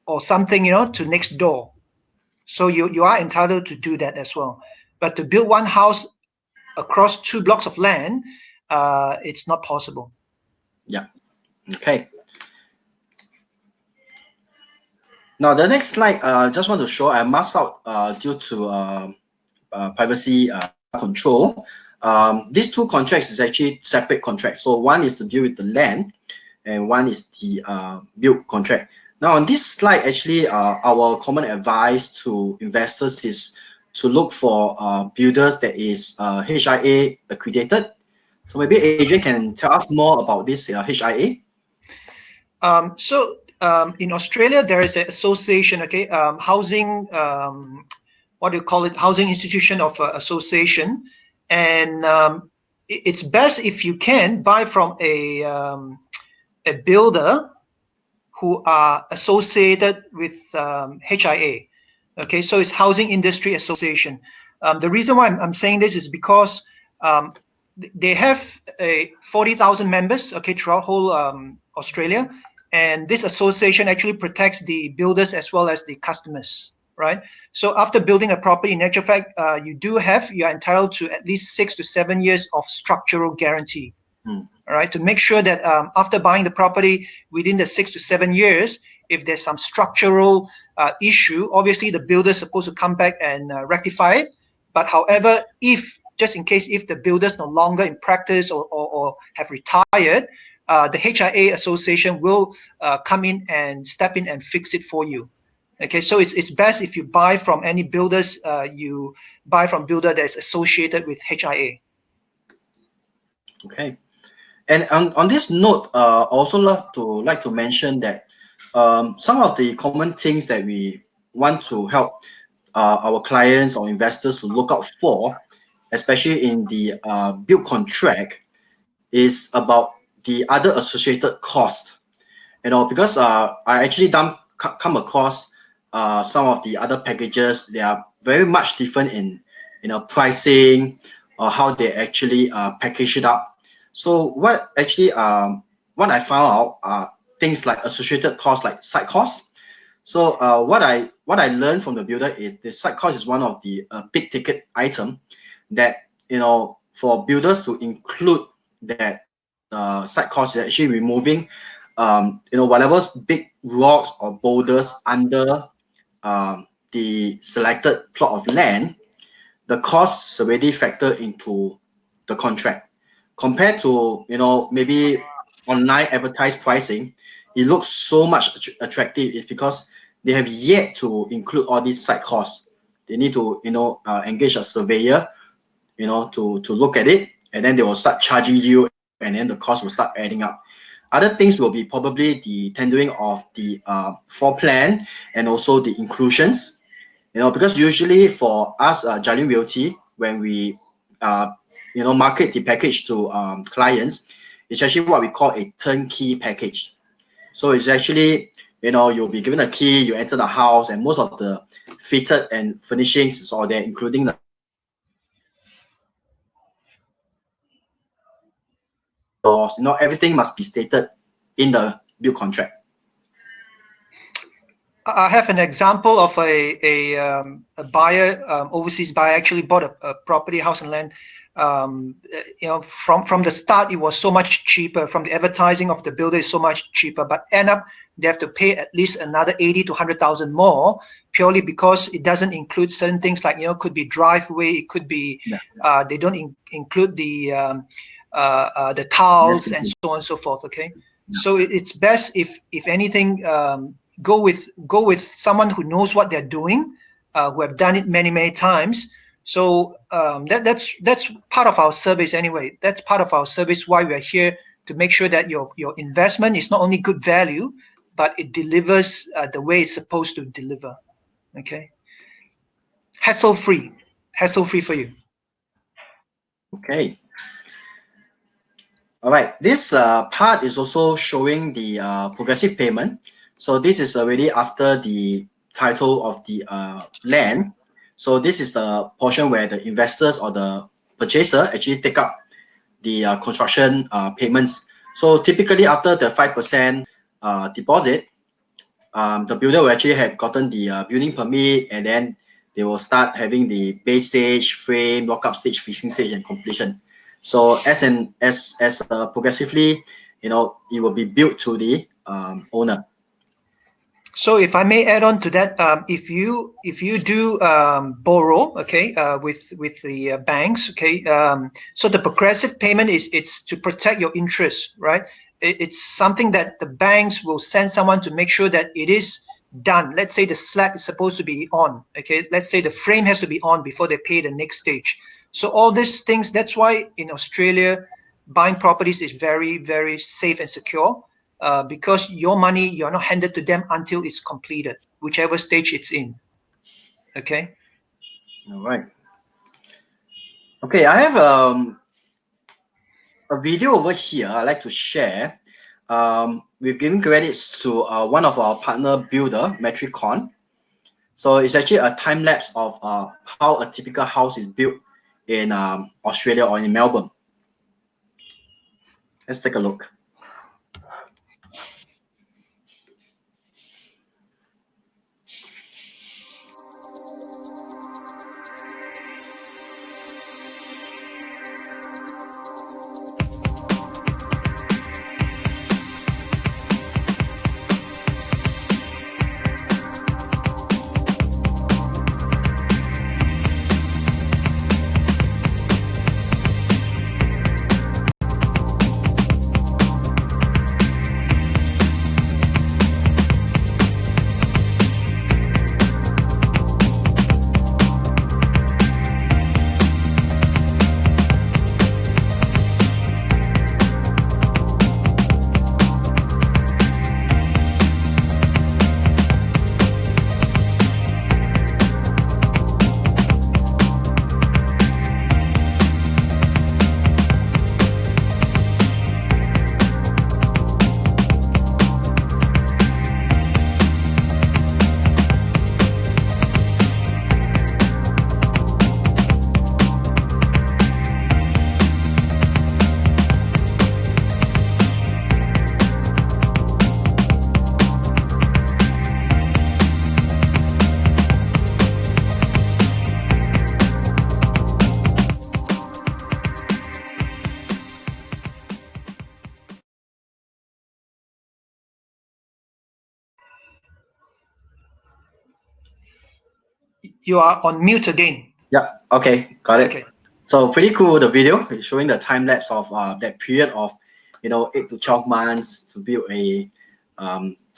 or something, to next door. So you are entitled to do that as well. But to build one house across 2 blocks of land, it's not possible. Yeah. Okay. Now the next slide, I just want to show I masked out due to privacy control. these two contracts is actually separate contracts. So one is to deal with the land, and one is the build contract. Now on this slide, actually, our common advice to investors is to look for builders that is HIA accredited. So maybe Adrian can tell us more about this HIA. In Australia, there is an association, okay, housing, what do you call it, housing institution of association, and it's best if you can buy from a builder who are associated with HIA. Okay, so it's Housing Industry Association. The reason why I'm saying this is because they have 40,000 members, okay, throughout whole Australia, and this association actually protects the builders as well as the customers, right? So after building a property, in actual fact, you are entitled to at least 6 to 7 years of structural guarantee. All right, to make sure that after buying the property, within the 6 to 7 years, if there's some structural issue, obviously the builder is supposed to come back and rectify it. But however, just in case if the builder's no longer in practice or have retired, the HIA association will come in and step in and fix it for you. Okay, so it's best if you buy from any builders, you buy from builder that's associated with HIA. Okay. And on this note, I also like to mention that some of the common things that we want to help our clients or investors to look out for, especially in the build contract, is about the other associated cost. Because I actually come across some of the other packages. They are very much different in pricing or how they actually package it up. So what I found out are things like associated costs, like site costs. So what I learned from the builder is the site cost is one of the big ticket item that for builders to include that site cost is actually removing whatever big rocks or boulders under the selected plot of land. The costs already factor into the contract. Compared to maybe online advertised pricing, it looks so much attractive. It's because they have yet to include all these site costs. They need to engage a surveyor to look at it, and then they will start charging you, and then the cost will start adding up. Other things will be probably the tendering of the floor plan and also the inclusions. Because usually for us, Jalin Realty, when we market the package to clients, it's actually what we call a turnkey package. So it's actually, you'll be given a key, you enter the house, and most of the fitted and furnishings is all there, including the doors. Everything must be stated in the build contract. I have an example of a buyer, overseas buyer, actually bought a property, house and land. From the start, it was so much cheaper. From the advertising of the builder, is so much cheaper. But end up, they have to pay at least another 80 to 100,000 more, purely because it doesn't include certain things like could be driveway, it could be they don't include the tiles and so on and so forth. Okay, so it's best if anything. Go with someone who knows what they're doing, who have done it many times. So that's part of our service anyway. That's part of our service why we are here, to make sure that your investment is not only good value, but it delivers the way it's supposed to deliver. Okay, hassle free for you. Okay. All right. This part is also showing the progressive payment. So this is already after the title of the land. So this is the portion where the investors or the purchaser actually take up the construction payments. So typically after the 5% deposit, the builder will actually have gotten the building permit, and then they will start having the base stage, frame, lock-up stage, fixing stage, and completion. So as progressively, it will be built to the owner. So if I may add on to that, if you do borrow, okay, with the banks, okay, so the progressive payment it's to protect your interest, right? It's something that the banks will send someone to make sure that it is done. Let's say the slab is supposed to be on, okay. Let's say the frame has to be on before they pay the next stage. So all these things. That's why in Australia, buying properties is very, very safe and secure. Because your money, you're not handed to them until it's completed, whichever stage it's in. Okay. All right. Okay, I have a video over here I'd like to share. We've given credits to one of our partner builder, Metricon. So it's actually a time lapse of how a typical house is built in Australia or in Melbourne. Let's take a look. You are on mute again. Yeah, okay, got it. Okay. So pretty cool, the video showing the time lapse of that period of 8 to 12 months to build a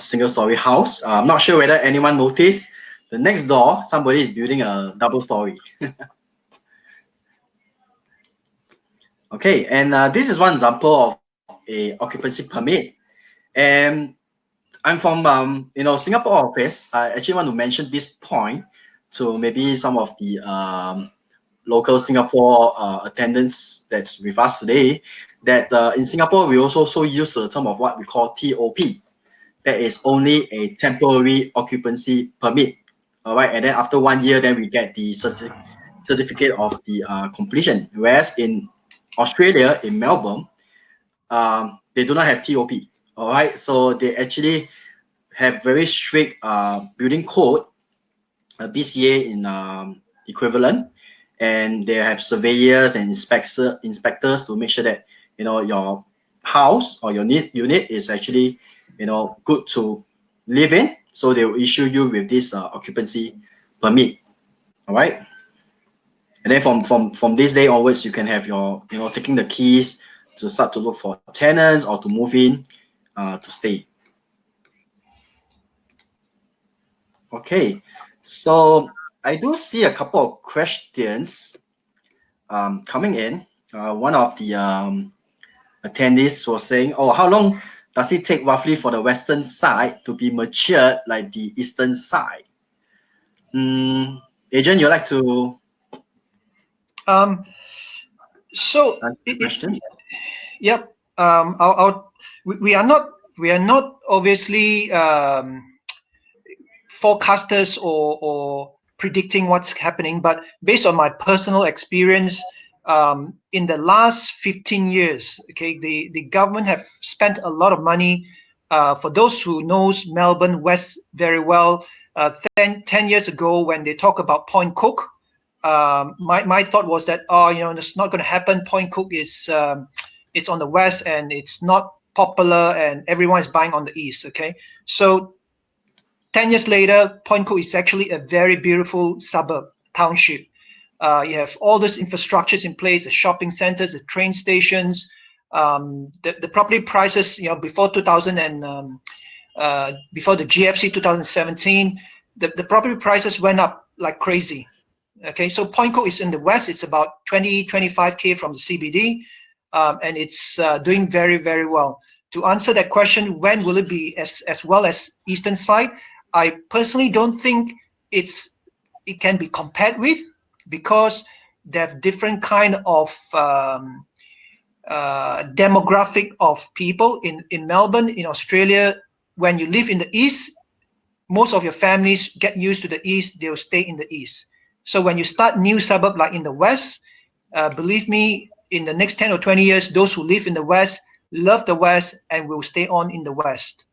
single story house. I'm not sure whether anyone noticed the next door somebody is building a double story. Okay, and this is one example of a occupancy permit. And I'm from Singapore office. I actually want to mention this point to maybe some of the local Singapore attendants that's with us today, that in Singapore we also so used to the term of what we call TOP. That is only a temporary occupancy permit. All right, and then after 1 year, then we get the certificate of the completion. Whereas in Australia, in Melbourne, they do not have TOP. All right, so they actually have very strict building code, BCA in equivalent, and they have surveyors and inspectors to make sure that your house or your unit is actually good to live in. So they will issue you with this occupancy permit. All right, and then from this day onwards, you can have your taking the keys to start to look for tenants or to move in to stay. Okay, so I do see a couple of questions coming in. One of the attendees was saying, "Oh, how long does it take roughly for the western side to be matured like the eastern side?" Adrian, you'd like to? So question? Yep. We are not obviously forecasters or predicting what's happening, but based on my personal experience, in the last 15 years, okay, the government have spent a lot of money. For those who knows Melbourne West very well, 10 years ago when they talk about Point Cook, my thought was that it's not going to happen. Point Cook is it's on the west and it's not popular and everyone is buying on the east. Okay, so 10 years later, Point Cook is actually a very beautiful suburb, township. You have all these infrastructures in place, the shopping centers, the train stations, the property prices, before 2000 and before the GFC 2017, the property prices went up like crazy. Okay, so Point Cook is in the west. It's about 25K from the CBD, and it's doing very, very well. To answer that question, when will it be as well as eastern side? I personally don't think it can be compared with, because they have different kind of demographic of people in Melbourne, in Australia. When you live in the east, most of your families get used to the east, they'll stay in the east. So when you start new suburb like in the west, believe me, in the next 10 or 20 years, those who live in the west love the west and will stay on in the west.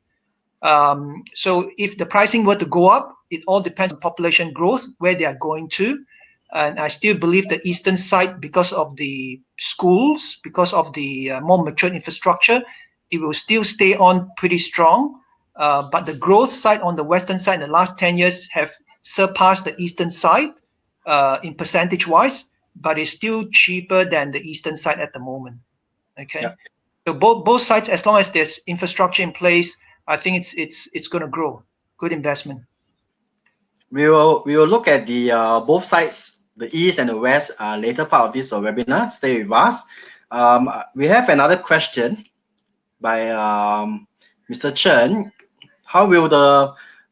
So if the pricing were to go up, it all depends on population growth, where they are going to. And I still believe the eastern side, because of the schools, because of the more mature infrastructure, it will still stay on pretty strong. But the growth side on the western side in the last 10 years have surpassed the eastern side in percentage-wise, but it's still cheaper than the eastern side at the moment. Okay, yeah. So both sides, as long as there's infrastructure in place, I think it's going to grow. Good investment. We will look at the both sides, the east and the west, later part of this webinar. Stay with us. We have another question by Mr. Chen. How will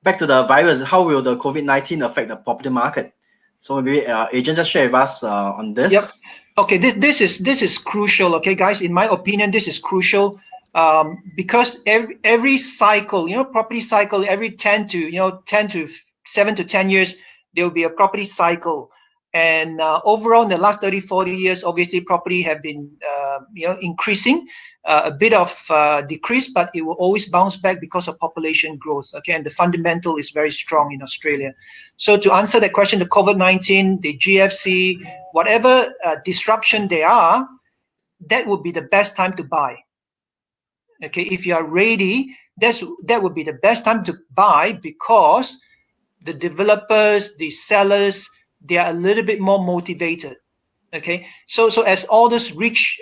back to the virus, how will the COVID-19 affect the property market? So maybe Adrian, just share with us on this. Yep. Okay, this is crucial. Okay, guys, in my opinion, this is crucial because every cycle, property cycle, every 10 to 7 to 10 years, there will be a property cycle. And overall, in the last 30, 40 years, obviously, property have been increasing, a bit of decrease, but it will always bounce back because of population growth. Okay, and the fundamental is very strong in Australia. So to answer that question, the COVID-19, the GFC, whatever disruption they are, that would be the best time to buy. Okay, if you are ready, that would be the best time to buy, because the developers, the sellers, they are a little bit more motivated. Okay, so as all those rich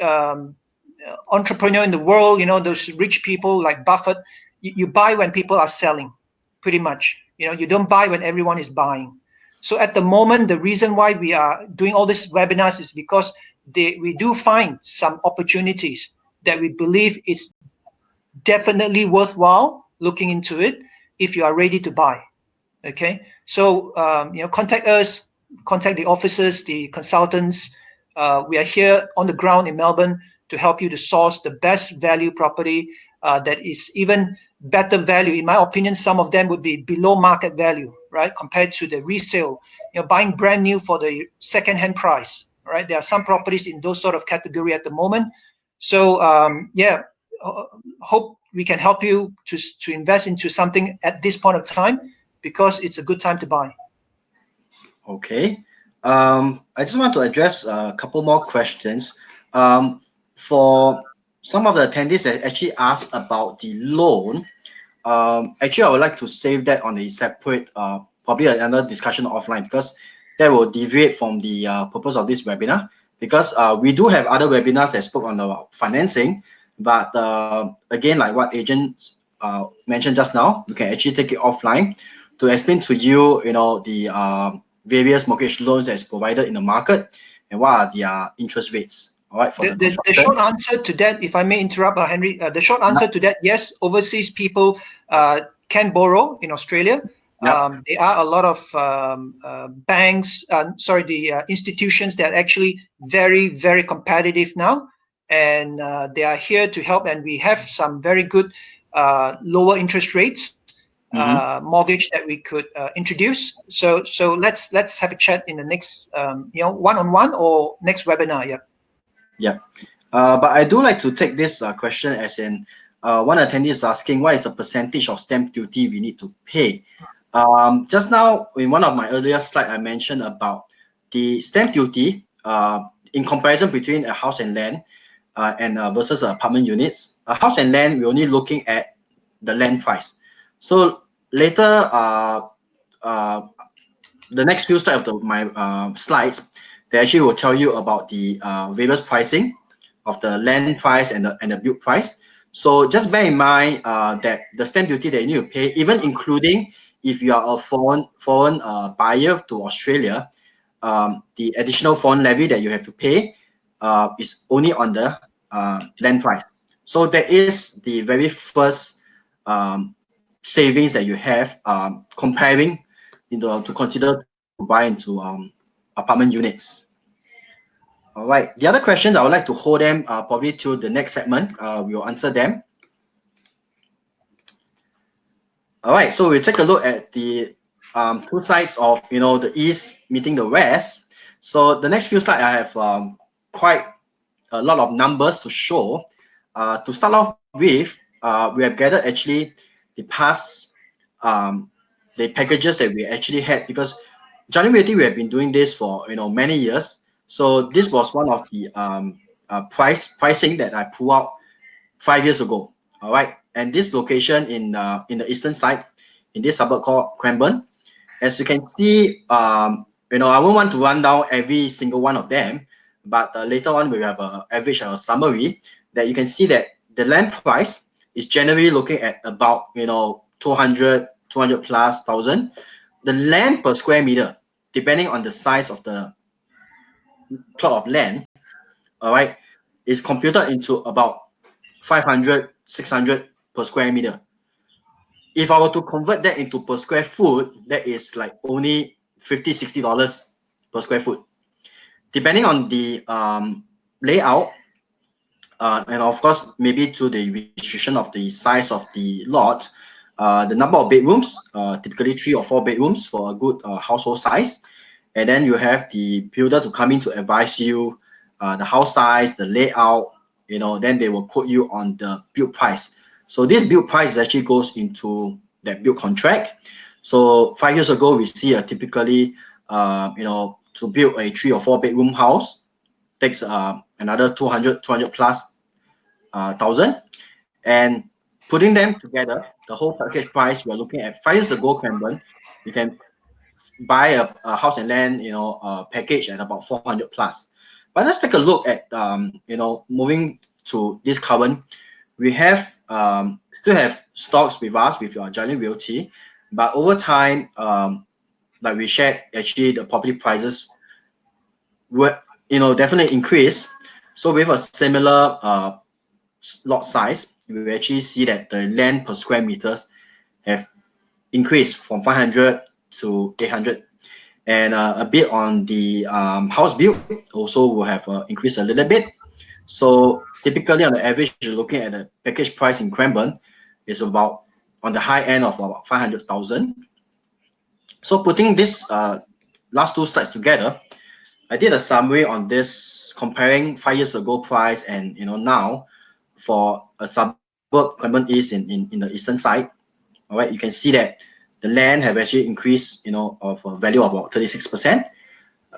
entrepreneur in the world, those rich people like Buffett, you buy when people are selling, pretty much. You don't buy when everyone is buying. So at the moment, the reason why we are doing all these webinars is because we do find some opportunities that we believe is definitely worthwhile looking into it if you are ready to buy. Okay, so contact us, contact the officers, the consultants. We are here on the ground in Melbourne to help you to source the best value property that is even better value. In my opinion, some of them would be below market value, right, compared to the resale. Buying brand new for the second-hand price, right? There are some properties in those sort of category at the moment. So hope we can help you to invest into something at this point of time, because it's a good time to buy. Okay. I just want to address a couple more questions. For some of the attendees that actually asked about the loan, actually I would like to save that on a separate, probably another discussion offline, because that will deviate from the purpose of this webinar. Because we do have other webinars that spoke on the financing, but again, like what Adrian mentioned just now, we can actually take it offline to explain to you, the various mortgage loans that's provided in the market and what are their interest rates. All right. For the short answer to that, if I may interrupt, Henry, the short answer to that, yes, overseas people can borrow in Australia. Yep. There are a lot of banks, the institutions that are actually very, very competitive now, and they are here to help. And we have some very good lower interest rates. Mortgage that we could introduce. So let's have a chat in the next one-on-one or next webinar. But I do like to take this question as in one attendee is asking, what is the percentage of stamp duty we need to pay? Just now in one of my earlier slides, I mentioned about the stamp duty in comparison between a house and land and versus apartment units. A house and land, we're only looking at the land price. So later, the next few slides of my slides, they actually will tell you about the various pricing of the land price and the build price. So just bear in mind that the stamp duty that you need to pay, even including if you are a foreign buyer to Australia, the additional foreign levy that you have to pay is only on the land price. So that is the very first savings that you have comparing to consider to buy into apartment units. All right, the other questions I would like to hold them probably to the next segment. We will answer them. All right, so we'll take a look at the two sides of the east meeting the west. So the next few slides I have quite a lot of numbers to show. To start off with, we have gathered actually the past the packages that we actually had, because Jalin Realty, we have been doing this for many years. So this was one of the pricing that I pulled out 5 years ago. All right, and this location in the eastern side, in this suburb called Cranbourne. As you can see, I won't want to run down every single one of them, but later on we have an average summary that you can see that the land price is generally looking at about 200 plus thousand. The land per square meter, depending on the size of the plot of land, all right, is computed into about 500, 600 per square meter. If I were to convert that into per square foot, that is like only $50, $60 per square foot. Depending on the layout, and of course, maybe to the restriction of the size of the lot, the number of bedrooms, typically 3 or 4 bedrooms for a good household size. And then you have the builder to come in to advise you the house size, the layout, then they will quote you on the build price. So this build price actually goes into that build contract. So 5 years ago, we see typically, to build a 3 or 4 bedroom house takes another 200 plus thousand. And putting them together, the whole package price, we're looking at 5 years ago, Cranbourne, you can buy a house and land, package at about 400 plus. But let's take a look at, moving to this current, we have still have stocks with us with your Jalin Realty, but over time, like we shared, actually the property prices would definitely increase. So with a similar lot size, we actually see that the land per square meters have increased from 500 to 800, and a bit on the house build also will have increased a little bit. So typically on the average, you're looking at the package price in Cranbourne is about on the high end of about 500,000. So putting this last two slides together, I did a summary on this, comparing 5 years ago price and now for a suburb Cranbourne East in the eastern side. All right, you can see that the land have actually increased, of a value of about 36%.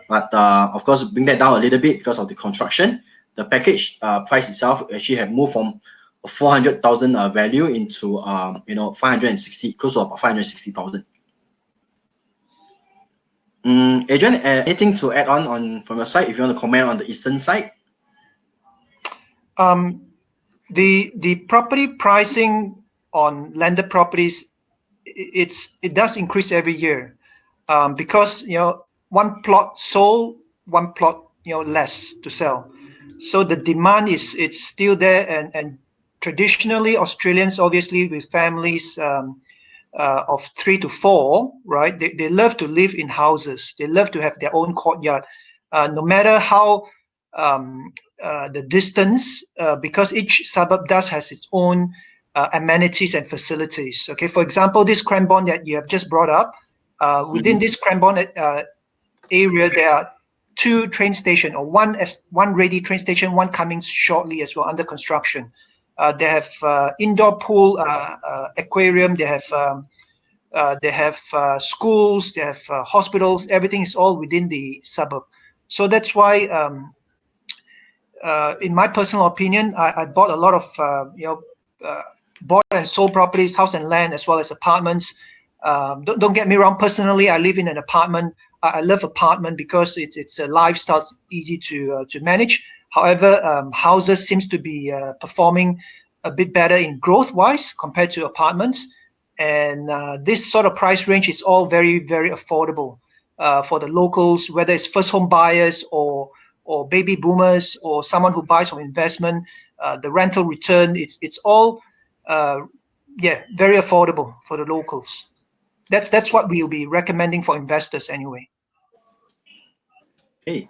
But of course, bring that down a little bit because of the construction. The package price itself actually have moved from a 400,000 value into 560, close to about 560,000. Adrian, anything to add on from your side? If you want to comment on the eastern side. The property pricing on landed properties, it does increase every year, because one plot sold, one plot less to sell. So the demand it's still there, and traditionally Australians, obviously with families of 3 to 4, right? They love to live in houses. They love to have their own courtyard, no matter how the distance, because each suburb does has its own amenities and facilities. Okay, for example, this Cranbourne that you have just brought up, within this Cranbourne area, there are 2 train stations, or one ready train station, one coming shortly as well, under construction. They have indoor pool, aquarium. They have schools. They have hospitals. Everything is all within the suburb. So that's why, in my personal opinion, I bought a lot of bought and sold properties, house and land, as well as apartments Don't get me wrong. Personally, I live in an apartment. I love apartment because it's a lifestyle. It's easy to manage. However, houses seems to be performing a bit better in growth-wise compared to apartments. And this sort of price range is all very, very affordable for the locals, whether it's first home buyers or baby boomers or someone who buys for investment. The rental return, it's all very affordable for the locals. That's what we'll be recommending for investors anyway. Hey.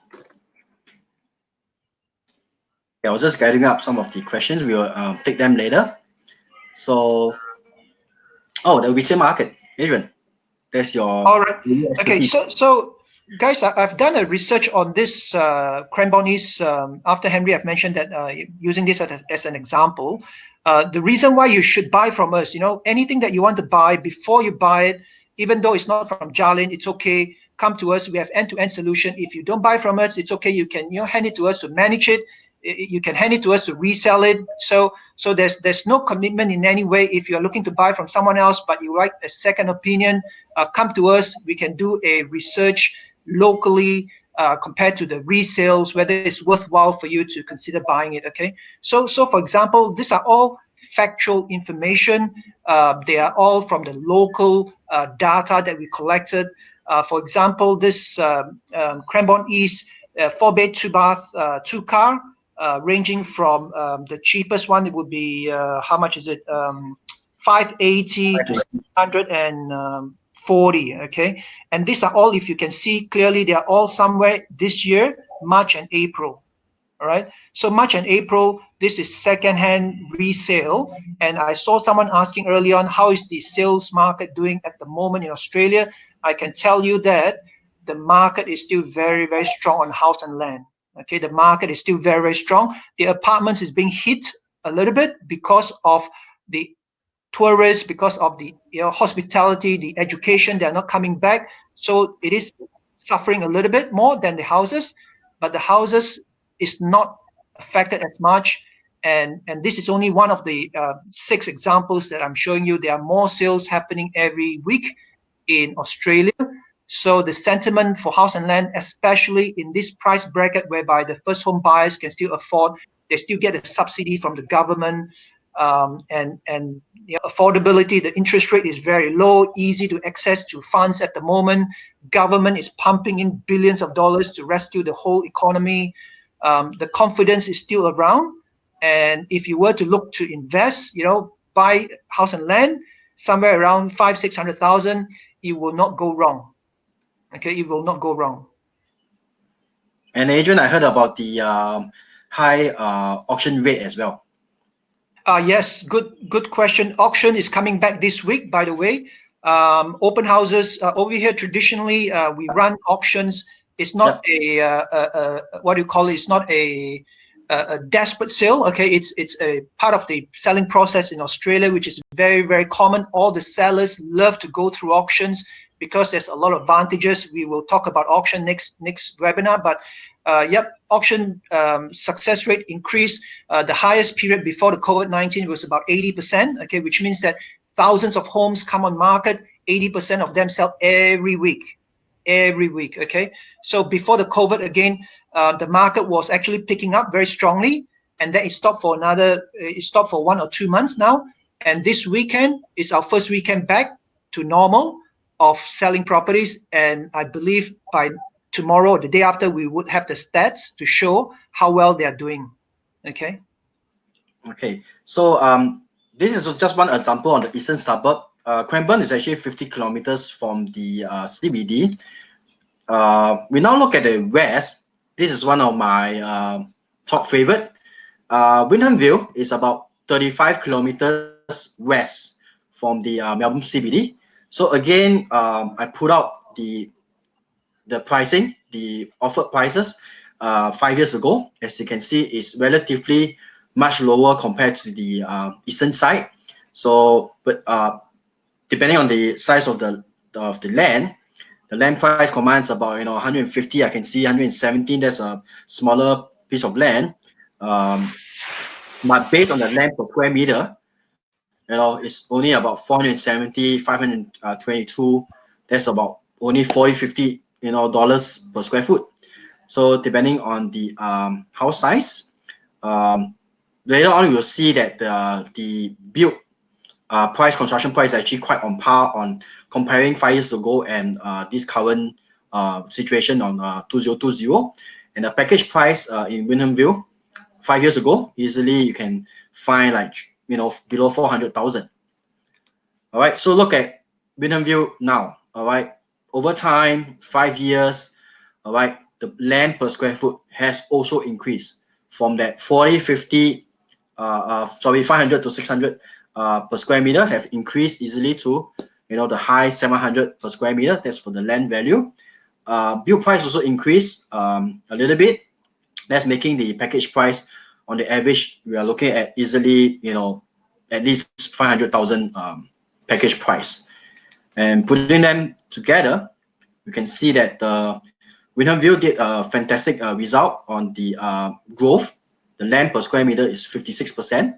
Yeah, I was just gathering up some of the questions. We will take them later. So, the resale market, Adrian. That's your. All right. Okay. So guys, I've done a research on this Cranbourne East. After Henry, I've mentioned that using this as an example. The reason why you should buy from us, anything that you want to buy, before you buy it, even though it's not from Jalin, it's okay. Come to us. We have end-to-end solution. If you don't buy from us, it's okay. You can hand it to us to manage it. You can hand it to us to resell it. So there's no commitment in any way. If you're looking to buy from someone else, but you like a second opinion, come to us. We can do a research locally compared to the resales, whether it's worthwhile for you to consider buying it. Okay. So for example, these are all factual information. They are all from the local data that we collected. For example, this Cranbourne East 4-bed, 2-bath, 2-car. Ranging from the cheapest one, it would be how much is it? 580 to 640. Okay, and these are all, if you can see clearly, they are all somewhere this year, March and April. All right. So March and April, this is second-hand resale, and I saw someone asking early on, how is the sales market doing at the moment in Australia? I can tell you that the market is still very, very strong on house and land. Okay, the market is still very, very strong. The apartments is being hit a little bit because of the tourists, because of the hospitality, the education. They are not coming back, so it is suffering a little bit more than the houses. But the houses is not affected as much, and this is only one of the 6 examples that I'm showing you. There are more sales happening every week in Australia. So the sentiment for house and land, especially in this price bracket whereby the first home buyers can still afford, they still get a subsidy from the government, and the affordability, the interest rate is very low, easy to access to funds at the moment. Government is pumping in billions of dollars to rescue the whole economy. The confidence is still around. And if you were to look to invest, buy house and land somewhere around 500,000-600,000, you will not go wrong. Okay, it will not go wrong. And Adrian, I heard about the high auction rate as well. Yes, good question. Auction is coming back this week, by the way. Open houses over here, traditionally we run auctions. It's not a what do you call it? It's not a desperate sale. Okay, it's a part of the selling process in Australia, which is very, very common. All the sellers love to go through auctions because there's a lot of advantages. We will talk about auction next webinar, but auction success rate increased. The highest period before the COVID-19 was about 80%. Okay, which means that thousands of homes come on market. 80% of them sell every week. Okay, so before the COVID, again, the market was actually picking up very strongly, and then it stopped for 1 or 2 months now. And this weekend is our first weekend back to normal of selling properties, and I believe by tomorrow or the day after we would have the stats to show how well they are doing. Okay, so this is just one example on the eastern suburb. Cranbourne is actually 50 kilometers from the CBD. We now look at the west. This is one of my top favorite. Wyndham View is about 35 kilometers west from the Melbourne CBD. So again, I put out the pricing, the offered prices 5 years ago. As you can see, it's relatively much lower compared to the eastern side. So, but depending on the size of the land, the land price commands about 150. I can see 117. That's a smaller piece of land. But based on the land per square meter, you know, it's only about 470, 522. That's about only 40, 50, you know, dollars per square foot. So depending on the house size, later on you'll see that the build price, construction price is actually quite on par on comparing 5 years ago and this current situation on 2020. And the package price in Wyndhamville 5 years ago, easily you can find like, you know, below 400,000. All right, so look at Wyndhamville now. All right, over time, 5 years, all right, the land per square foot has also increased from that 40, 50, 500 to 600 per square meter have increased easily to, you know, the high 700 per square meter. That's for the land value. Build price also increased a little bit. That's making the package price on the average, we are looking at easily, you know, at least 500,000 package price. And putting them together, you can see that Wyndhamville did a fantastic result on the growth. The land per square meter is 56%.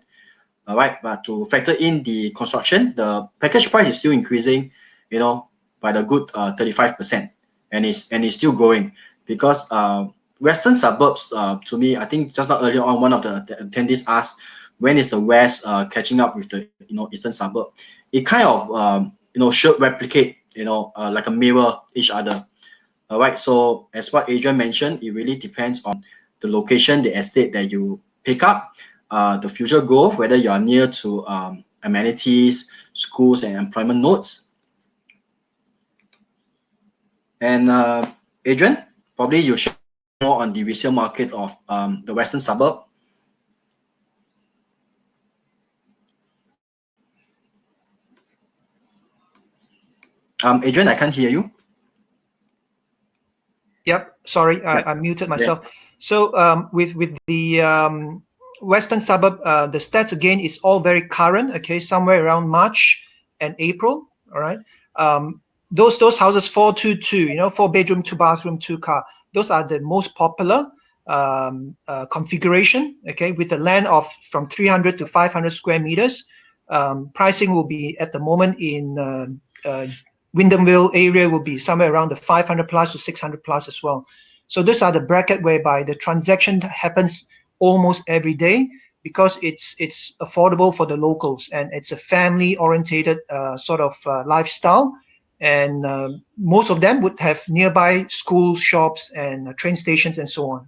All right, but to factor in the construction, the package price is still increasing, you know, by the good 35%, and it's still growing because western suburbs, to me, I think just now earlier on, one of the attendees asked, when is the west catching up with the, you know, eastern suburb? It kind of you know, should replicate, you know, like a mirror each other. All right, so as what Adrian mentioned, it really depends on the location, the estate that you pick up, the future growth, whether you are near to amenities, schools, and employment nodes. And Adrian, probably you share more on the resale market of the western suburb. Adrian, I can't hear you. Yep, sorry, I muted myself. Yeah. So with the western suburb, the stats again is all very current. Okay, somewhere around March and April. All right. Those houses 422, you know, 4-bedroom, 2-bathroom, 2-car. Those are the most popular configuration. Okay, with the land of from 300 to 500 square meters. Pricing will be at the moment in Wyndhamville area will be somewhere around the 500 plus to 600 plus as well. So these are the bracket whereby the transaction happens almost every day because it's affordable for the locals and it's a family orientated sort of lifestyle. And most of them would have nearby schools, shops, and train stations and so on.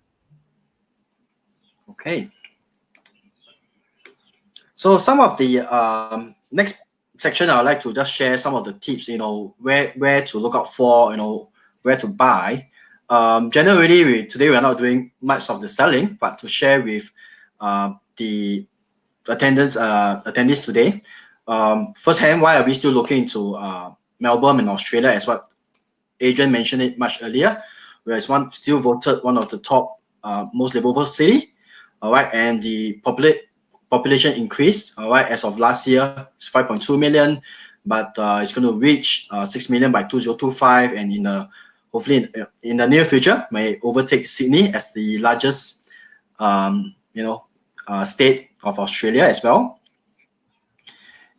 Okay. So some of the next section, I would like to just share some of the tips, you know, where to look out for, you know, where to buy. Generally, today we are not doing much of the selling, but to share with the attendees today. Firsthand, why are we still looking into Melbourne and Australia, as what Adrian mentioned it much earlier, where it's still voted one of the top most livable city. All right, and the population increase, all right, as of last year, it's 5.2 million, but it's going to reach 6 million by 2025, and hopefully in the near future may overtake Sydney as the largest, you know, state of Australia as well.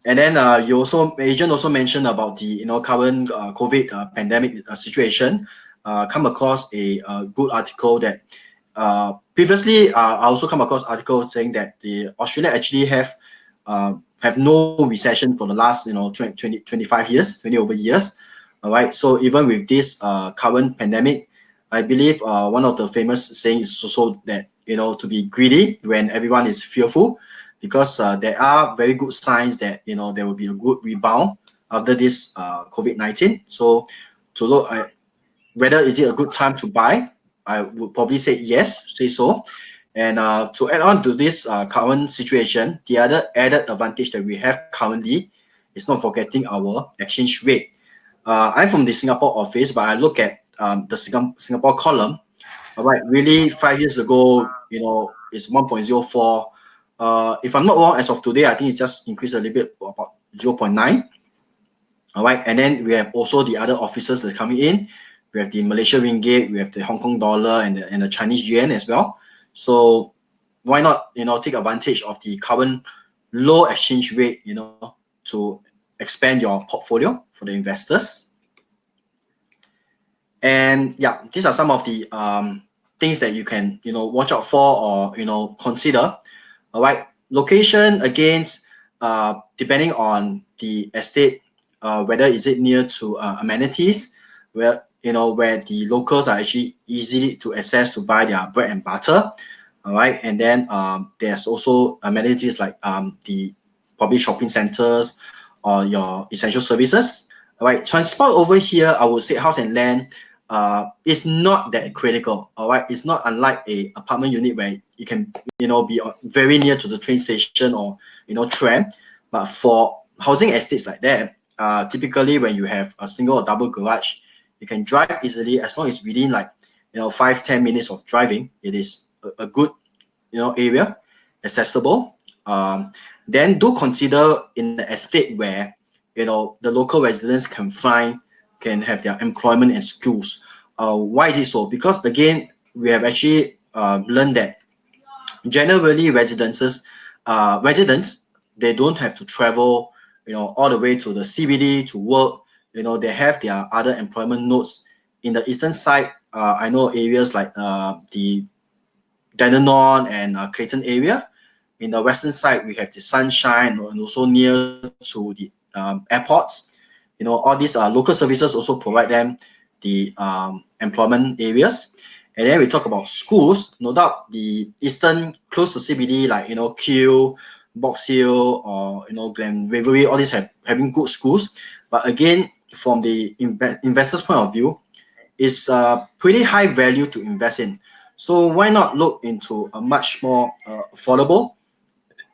And then Adrian also mentioned about the, you know, current COVID pandemic situation. Come across a good article that previously I also come across articles saying that the Australia actually have no recession for the last, you know, 25 years, 20 over years. All right, so even with this current pandemic, I believe one of the famous sayings is also that, you know, to be greedy when everyone is fearful, because there are very good signs that, you know, there will be a good rebound after this COVID-19. So to look at whether is it a good time to buy, I would probably say yes, say so. And to add on to this current situation, the other added advantage that we have currently is not forgetting our exchange rate. I'm from the Singapore office, but I look at the Singapore column. All right, really 5 years ago, you know, it's 1.04. If I'm not wrong, as of today, I think it's just increased a little bit, about 0.9. All right, and then we have also the other officers that are coming in. We have the Malaysia ringgit, we have the Hong Kong dollar, and the Chinese yuan as well. So why not, you know, take advantage of the current low exchange rate, you know, to expand your portfolio for the investors. And yeah, these are some of the things that you can watch out for or consider. All right, location against depending on the estate, whether is it near to amenities, where where the locals are actually easy to access to buy their bread and butter. All right, and then there's also amenities like the probably shopping centers or your essential services. All right, transport over here, I would say house and land is not that critical. All right, it's not unlike a apartment unit where you can be very near to the train station or tram. But for housing estates like that, typically when you have a single or double garage, you can drive easily as long as within like 5-10 minutes of driving. It is a good area, accessible. Then do consider in the estate where the local residents can have their employment and schools. Why is it so? Because again, we have actually learned that generally residents they don't have to travel all the way to the CBD to work. They have their other employment nodes in the eastern side. I know areas like the Dandenong and Clayton area. In the western side, we have the Sunshine and also near to the airports. All these local services also provide them the employment areas. And then we talk about schools. No doubt the eastern close to CBD like Kew, Box Hill, or Glen Waverley, all these having good schools. But again, from the investor's point of view, it's pretty high value to invest in. So why not look into a much more affordable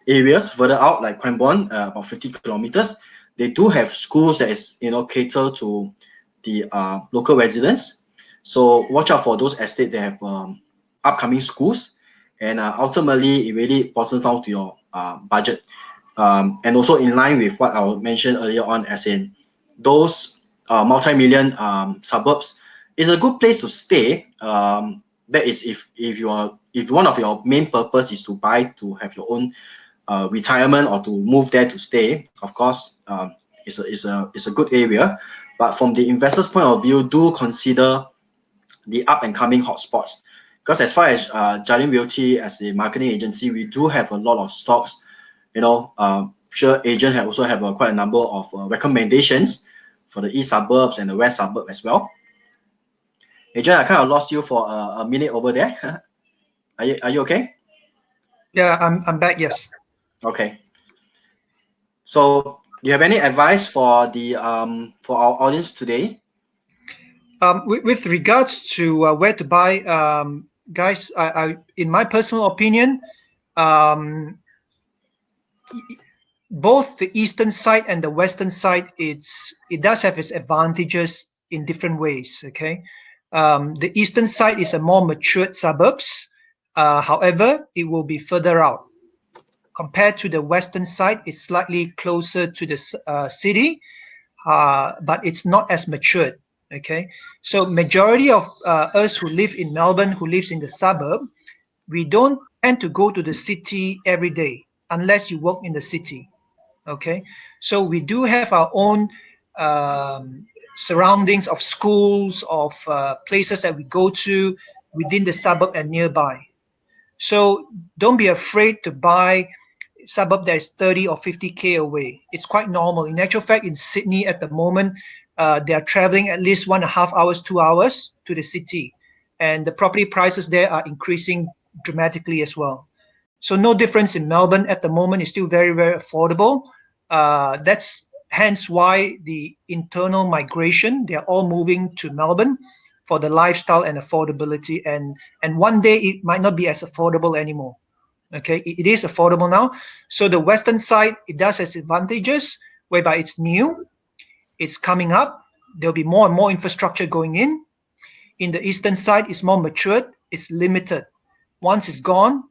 areas further out, like Cranbourne, about 50 kilometers. They do have schools that is cater to the local residents. So watch out for those estates that have upcoming schools, and ultimately it really boils down to your budget, and also in line with what I mentioned earlier on, as in those multi-million suburbs is a good place to stay. That is if one of your main purpose is to buy to have your own retirement or to move there to stay. Of course, it's a good area. But from the investor's point of view, do consider the up and coming hotspots. Because as far as Jalin Realty as a marketing agency, we do have a lot of stocks. Sure, Adrian also have quite a number of recommendations for the east suburbs and the west suburb as well. Adrian, I kind of lost you for a minute over there. Are you okay? Yeah, I'm back. Yes. Okay. So, do you have any advice for the for our audience today? With regards to where to buy, guys, I in my personal opinion, both the eastern side and the western side, it does have its advantages in different ways. Okay, the eastern side is a more matured suburbs. However, it will be further out compared to the western side. It's slightly closer to the city, but it's not as matured. Okay, so majority of us who live in Melbourne, who lives in the suburb, we don't tend to go to the city every day unless you work in the city. Okay, so we do have our own surroundings of schools, of places that we go to within the suburb and nearby. So don't be afraid to buy suburb that is 30 or 50k away. It's quite normal. In actual fact, in Sydney at the moment, they are traveling at least 1.5 hours, 2 hours to the city, and the property prices there are increasing dramatically as well. So no difference in Melbourne at the moment. Is still very, very affordable. That's hence why the internal migration, they're all moving to Melbourne for the lifestyle and affordability. And one day it might not be as affordable anymore. Okay, it is affordable now. So the western side, it does have advantages whereby it's new, it's coming up. There'll be more and more infrastructure going in. In the eastern side, it's more matured, it's limited. Once it's gone,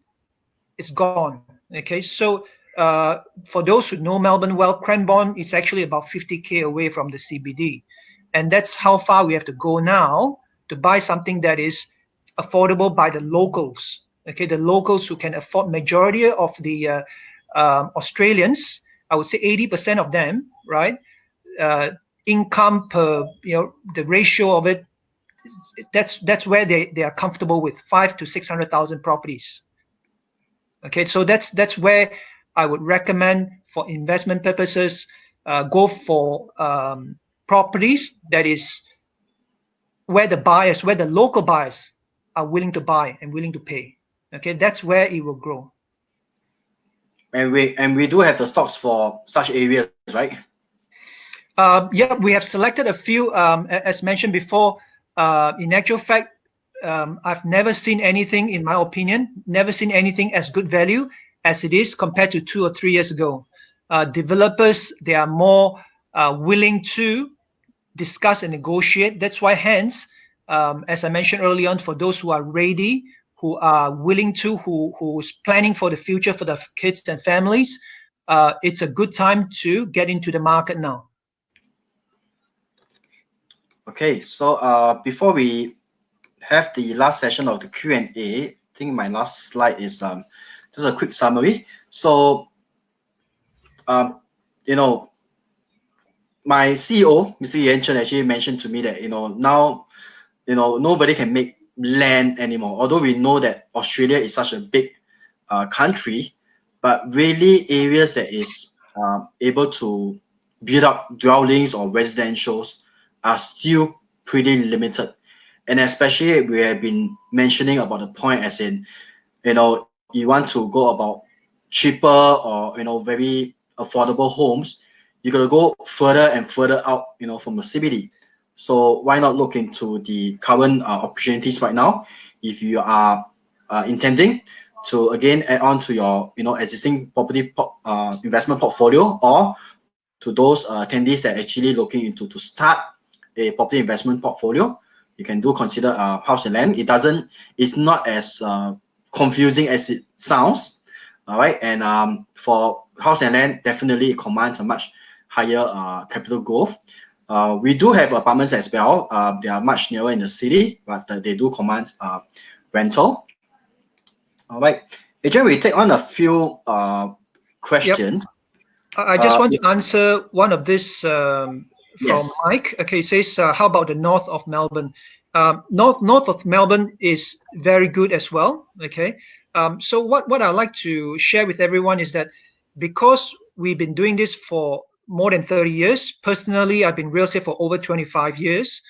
it's gone. Okay, so for those who know Melbourne well, Cranbourne is actually about 50k away from the CBD, and that's how far we have to go now to buy something that is affordable by the locals. Okay, the locals who can afford. Majority of the Australians I would say 80% of them, right? Income per, the ratio of it, that's where they are comfortable with 500,000 to 600,000 properties. Okay, so that's where I would recommend for investment purposes, go for properties that is where the local buyers are willing to buy and willing to pay. Okay, that's where it will grow. And we do have the stocks for such areas, right? Yeah, we have selected a few. As mentioned before, in actual fact, I've never seen anything, in my opinion, never seen anything as good value as it is compared to 2 or 3 years ago. Developers, they are more willing to discuss and negotiate. That's why, hence, as I mentioned early on, for those who are ready, who are willing to, who's planning for the future for the kids and families, it's a good time to get into the market now. Okay, so before we have the last session of the Q&A, I think my last slide is just a quick summary. So, you know, my CEO, Mr. Chen, actually mentioned to me that, now, nobody can make land anymore. Although we know that Australia is such a big country, but really areas that is able to build up dwellings or residentials are still pretty limited. And especially we have been mentioning about the point as in, you want to go about cheaper or, very affordable homes, you got to go further and further out, from the CBD. So why not look into the current opportunities right now if you are intending to again add on to your existing property investment portfolio, or to those attendees that are actually looking into to start a property investment portfolio. You can consider house and land. It's not as confusing as it sounds. All right, and for house and land, definitely it commands a much higher capital growth. We do have apartments as well. They are much nearer in the city, but they do command rental. All right, Adrian, we take on a few questions. Yep. I just want to answer one of this from yes. Mike. Okay, he says, how about the north of Melbourne? North of Melbourne is very good as well. Okay, so what I'd like to share with everyone is that because we've been doing this for more than 30 years, personally, I've been real estate for over 25 years.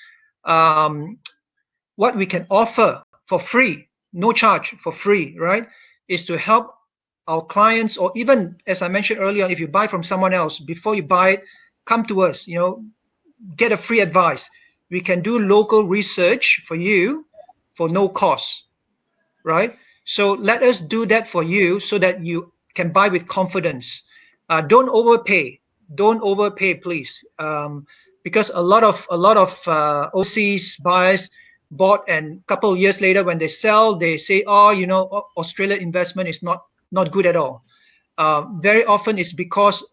What we can offer for free, no charge, for free, right, is to help our clients, or even, as I mentioned earlier, if you buy from someone else, before you buy it, come to us, get a free advice. We can do local research for you for no cost, right? So let us do that for you so that you can buy with confidence. Don't overpay, please, because a lot of overseas buyers bought, and a couple of years later when they sell, they say, oh, Australia investment is not good at all. Very often it's because,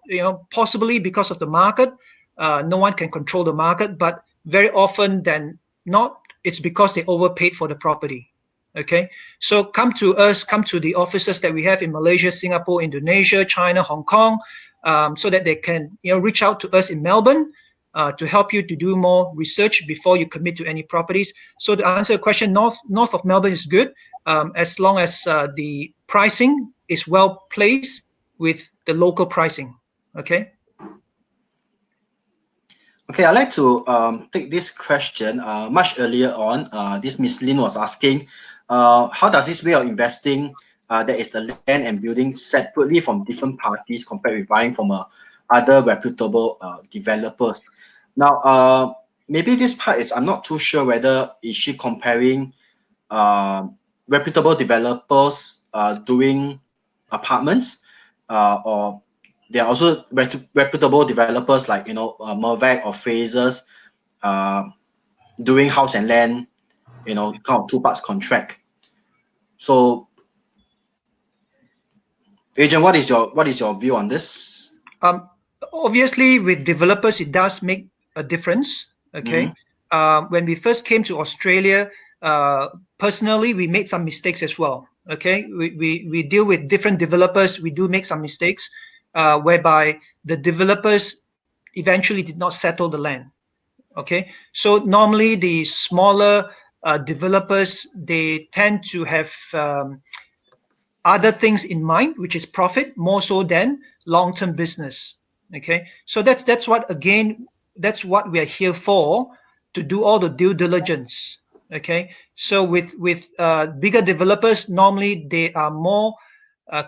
possibly because of the market. No one can control the market, but very often than not, it's because they overpaid for the property. Okay, so come to us, come to the offices that we have in Malaysia, Singapore, Indonesia, China, Hong Kong, so that they can reach out to us in Melbourne to help you to do more research before you commit to any properties. So to answer your question, north of Melbourne is good, as long as the pricing is well placed with the local pricing. Okay. Okay, I'd like to take this question much earlier on. This Miss Lin was asking, how does this way of investing, that is the land and building separately from different parties compared with buying from other reputable developers? Now, maybe this part is, I'm not too sure whether is she comparing reputable developers doing apartments, or there are also reputable developers like Mervac or Frasers doing house and land, kind of 2 parts contract. So, Adrian, what is your view on this? Obviously, with developers, it does make a difference. Okay. When we first came to Australia, personally, we made some mistakes as well. Okay, we deal with different developers. We do make some mistakes. whereby the developers eventually did not settle the land. Okay, so normally the smaller developers, they tend to have other things in mind, which is profit more so than long-term business. Okay, so that's what, again, that's what we are here for, to do all the due diligence. Okay, so with bigger developers, normally they are more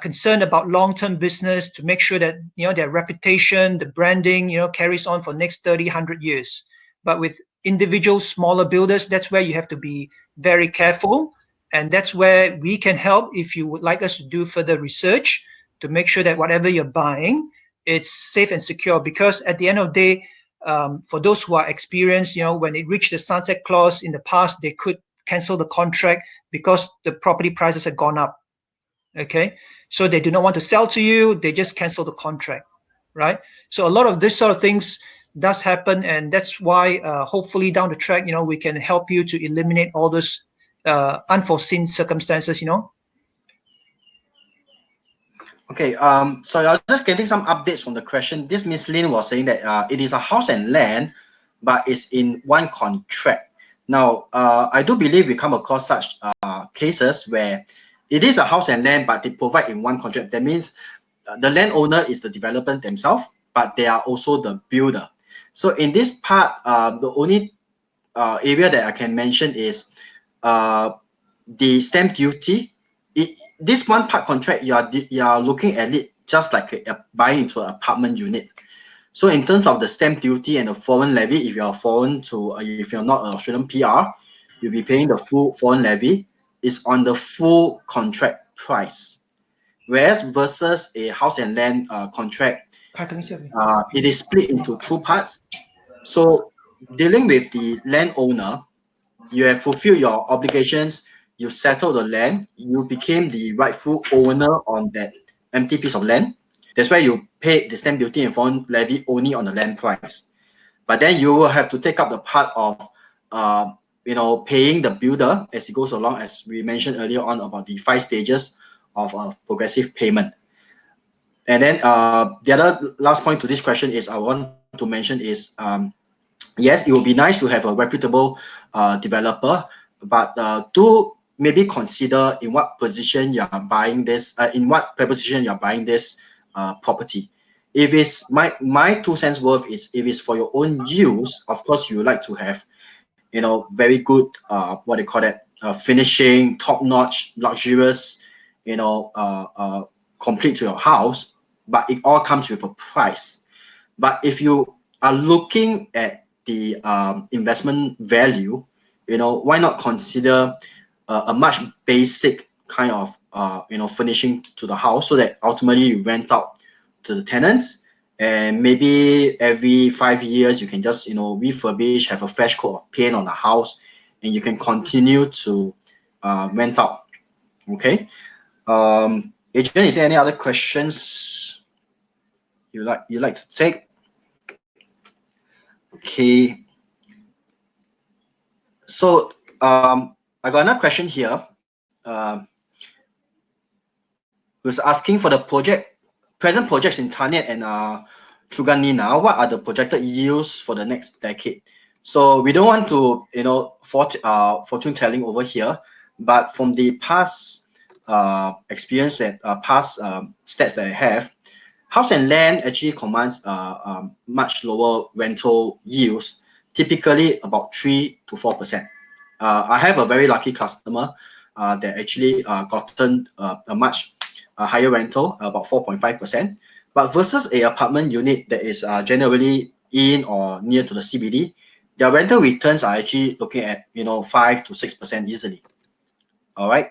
concerned about long-term business, to make sure that their reputation, the branding, carries on for next 30, 100 years. But with individual smaller builders, that's where you have to be very careful, and that's where we can help if you would like us to do further research to make sure that whatever you're buying, it's safe and secure. Because at the end of the day, for those who are experienced, when it reached the sunset clause in the past, they could cancel the contract because the property prices had gone up. Okay, so they do not want to sell to you, they just cancel the contract, right? So a lot of this sort of things does happen, and that's why hopefully down the track, we can help you to eliminate all those unforeseen circumstances. Okay, so I was just getting some updates from the question. This Miss Lin was saying that it is a house and land, but it's in one contract. Now, I do believe we come across such cases where it is a house and land, but they provide in one contract. That means the landowner is the developer themselves, but they are also the builder. So in this part, the only area that I can mention is the stamp duty. This one part contract, you are looking at it just like buying into an apartment unit. So in terms of the stamp duty and the foreign levy, if you're foreign to, if you're not an Australian PR, you'll be paying the full foreign levy. Is on the full contract price. Whereas versus a house and land contract, it is split into two parts. So dealing with the landowner, you have fulfilled your obligations, you settled the land, you became the rightful owner on that empty piece of land. That's why you pay the stamp duty and foreign levy only on the land price. But then you will have to take up the part of paying the builder as it goes along, as we mentioned earlier on about the 5 stages of progressive payment. And then the other last point to this question is I want to mention is yes, it would be nice to have a reputable developer, but do maybe consider in what position you are buying this, in what preposition you are buying this property. If it's my 2 cents worth is if it's for your own use, of course you would like to have very good what they call that finishing, top-notch, luxurious, complete to your house, but it all comes with a price. But if you are looking at the investment value, why not consider a much basic kind of finishing to the house, so that ultimately you rent out to the tenants, and maybe every 5 years you can just refurbish, have a fresh coat of paint on the house, and you can continue to rent out. Okay, Adrian, is there any other questions you like to take? Okay, so I got another question here. Was asking for the present projects in Thanet and Truganina. What are the projected yields for the next decade? So we don't want to fortune telling over here, but from the past experience that past stats that I have, house and land actually commands much lower rental yields, typically about 3 to 4%. I have a very lucky customer that actually gotten a much higher rental, about 4.5%. But versus a apartment unit that is generally in or near to the CBD, their rental returns are actually looking at 5 to 6% easily. All right.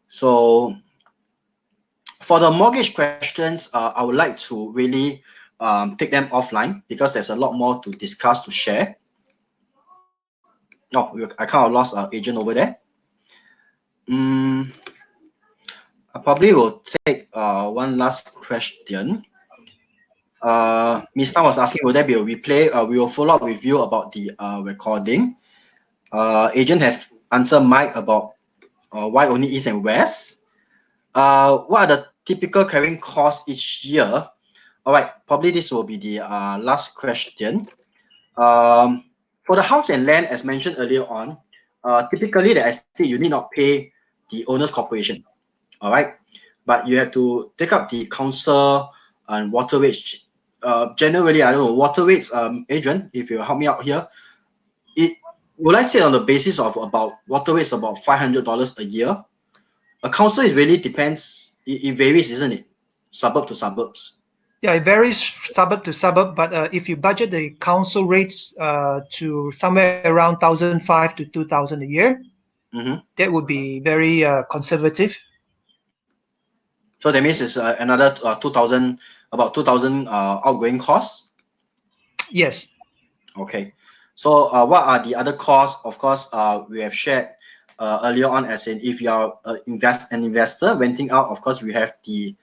So for the mortgage questions, I would like to really take them offline, because there's a lot more to discuss, to share. Oh, I kind of lost Adrian over there. I probably will take one last question. Ms. Tan was asking, will there be a replay? We will follow up with you about the recording. Agent have answered Mike about why only East and West. What are the typical carrying costs each year? All right, probably this will be the last question. For the house and land, as mentioned earlier on, typically the estate you need not pay the owner's corporation. All right, but you have to take up the council and water rates. Generally, I don't know, water rates. Adrian, if you help me out here, would I say on the basis of about water rates about $500 a year? A council is really depends. It varies, isn't it? Suburb to suburbs. Yeah, it varies suburb to suburb, but if you budget the council rates to somewhere around 1,500 to 2,000 a year, that would be very conservative. So that means it's another 2,000, about 2,000 outgoing costs. Yes. Okay. So what are the other costs? Of course, we have shared earlier on, as in if you are an investor renting out, of course, we have the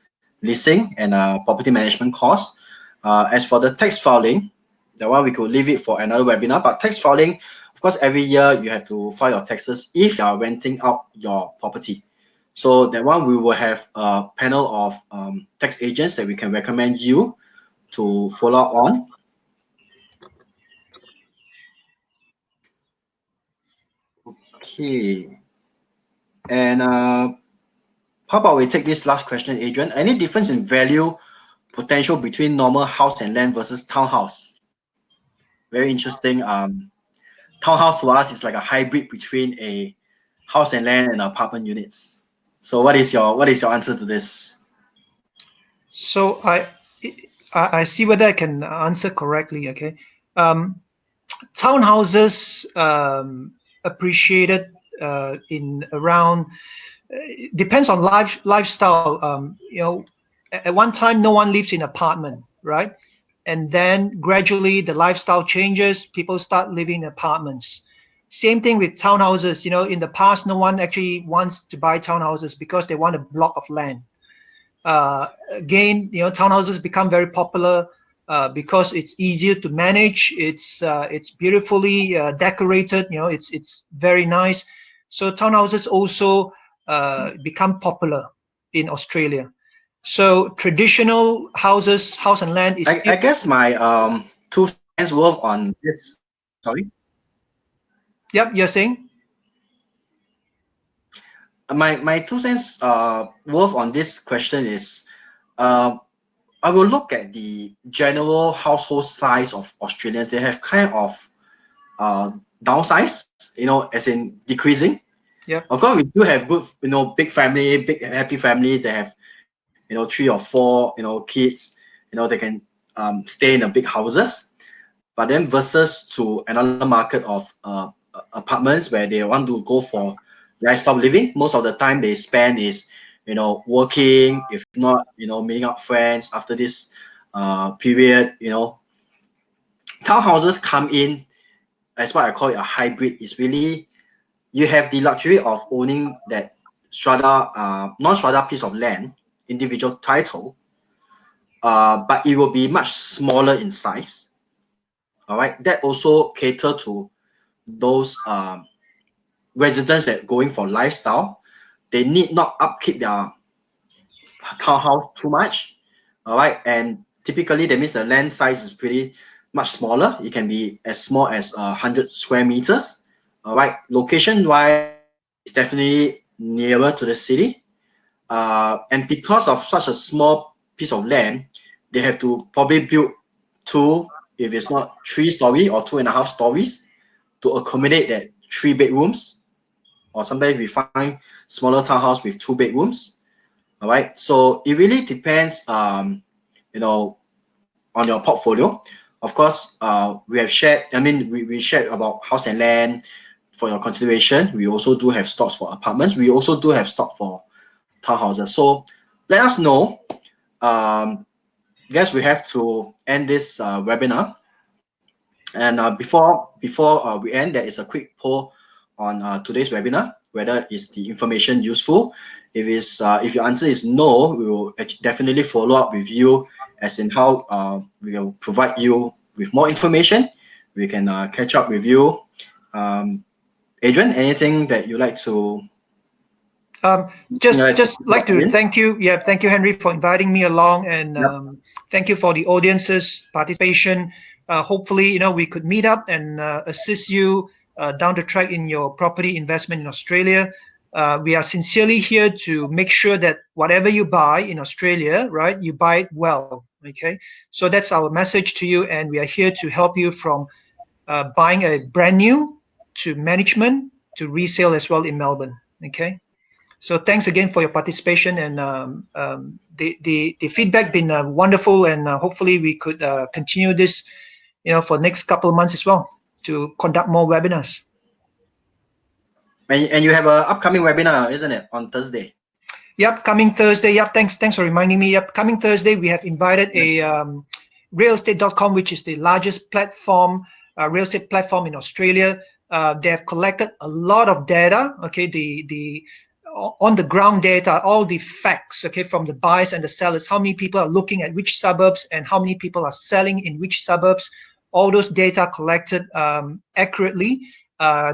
leasing and property management costs. As for the tax filing, that one we could leave it for another webinar. But tax filing, of course, every year you have to file your taxes if you are renting out your property. So that one we will have a panel of tax agents that we can recommend you to follow up on. Okay. And how about we take this last question, Adrian? Any difference in value potential between normal house and land versus townhouse? Very interesting. Townhouse to us is like a hybrid between a house and land and apartment units. So what is your answer to this? So I see whether I can answer correctly. Okay, townhouses appreciated in around. Depends on lifestyle. You know, at one time no one lives in apartment, right? And then gradually the lifestyle changes. People start living in apartments. Same thing with townhouses. You know, in the past, no one actually wants to buy townhouses because they want a block of land. Again, you know, townhouses become very popular because it's easier to manage. It's beautifully decorated. You know, it's very nice. So townhouses also become popular in Australia. So traditional houses, house and land is. I guess my 2 cents worth on this. Sorry. Yep, you're saying. My 2 cents worth on this question is, I will look at the general household size of Australians. They have kind of downsized, you know, as in decreasing. Yeah. Of course, we do have good, you know, big family, big happy families. They have, you know, 3 or 4, you know, kids. You know, they can stay in the big houses. But then versus to another market of apartments where they want to go for lifestyle living, most of the time they spend is, you know, working, if not, you know, meeting up friends after this period. You know, townhouses come in as what I call it a hybrid. It's really, you have the luxury of owning that strata, non-strata piece of land, individual title, but it will be much smaller in size. All right, that also cater to those residents that going for lifestyle. They need not upkeep their townhouse too much. All right, and typically that means the land size is pretty much smaller. It can be as small as 100 square meters. All right, location wise, it's definitely nearer to the city. And because of such a small piece of land, they have to probably build 2, if it's not 3-story or 2.5 stories, to accommodate that 3 bedrooms. Or sometimes we find smaller townhouse with 2 bedrooms. All right, so it really depends, you know, on your portfolio. Of course, we have shared. I mean, we shared about house and land for your consideration. We also do have stocks for apartments. We also do have stock for townhouses. So let us know. Guess we have to end this webinar. And before we end, there is a quick poll on today's webinar, whether is the information useful. If your answer is no, we will definitely follow up with you, as in how we will provide you with more information. We can catch up with you. Adrian, anything that you like to? Just like to thank you. Yeah, thank you, Henry, for inviting me along and Thank you for the audience's participation. Hopefully, we could meet up and assist you down the track in your property investment in Australia. We are sincerely here to make sure that whatever you buy in Australia, right, you buy it well. Okay, so that's our message to you, and we are here to help you from buying a brand new to management to resale as well in Melbourne. Okay, so thanks again for your participation, and the feedback been wonderful, and hopefully we could continue this, for next couple of months as well to conduct more webinars. And you have an upcoming webinar, isn't it, on Thursday? Yep, coming Thursday. Yep, thanks for reminding me. Yep, coming Thursday we have invited a realestate.com, which is the largest platform, real estate platform in Australia. They have collected a lot of data. Okay, the on the ground data, all the facts. Okay, from the buyers and the sellers, how many people are looking at which suburbs and how many people are selling in which suburbs. All those data collected accurately.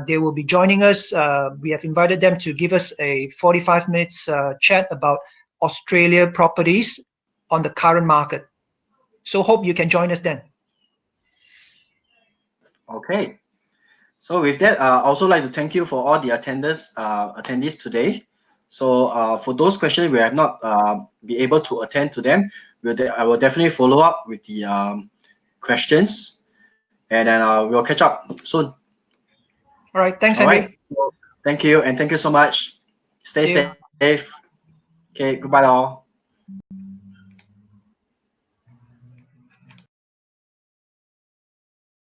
They will be joining us. We have invited them to give us a 45 minutes chat about Australia properties on the current market. So hope you can join us then. Okay. So with that, I also like to thank you for all the attendees today. So for those questions we have not be able to attend to them, I will definitely follow up with the questions, and then we'll catch up soon. All right. Thanks, Henry. Henry. So, thank you, and thank you so much. Stay safe. Okay. Goodbye, all.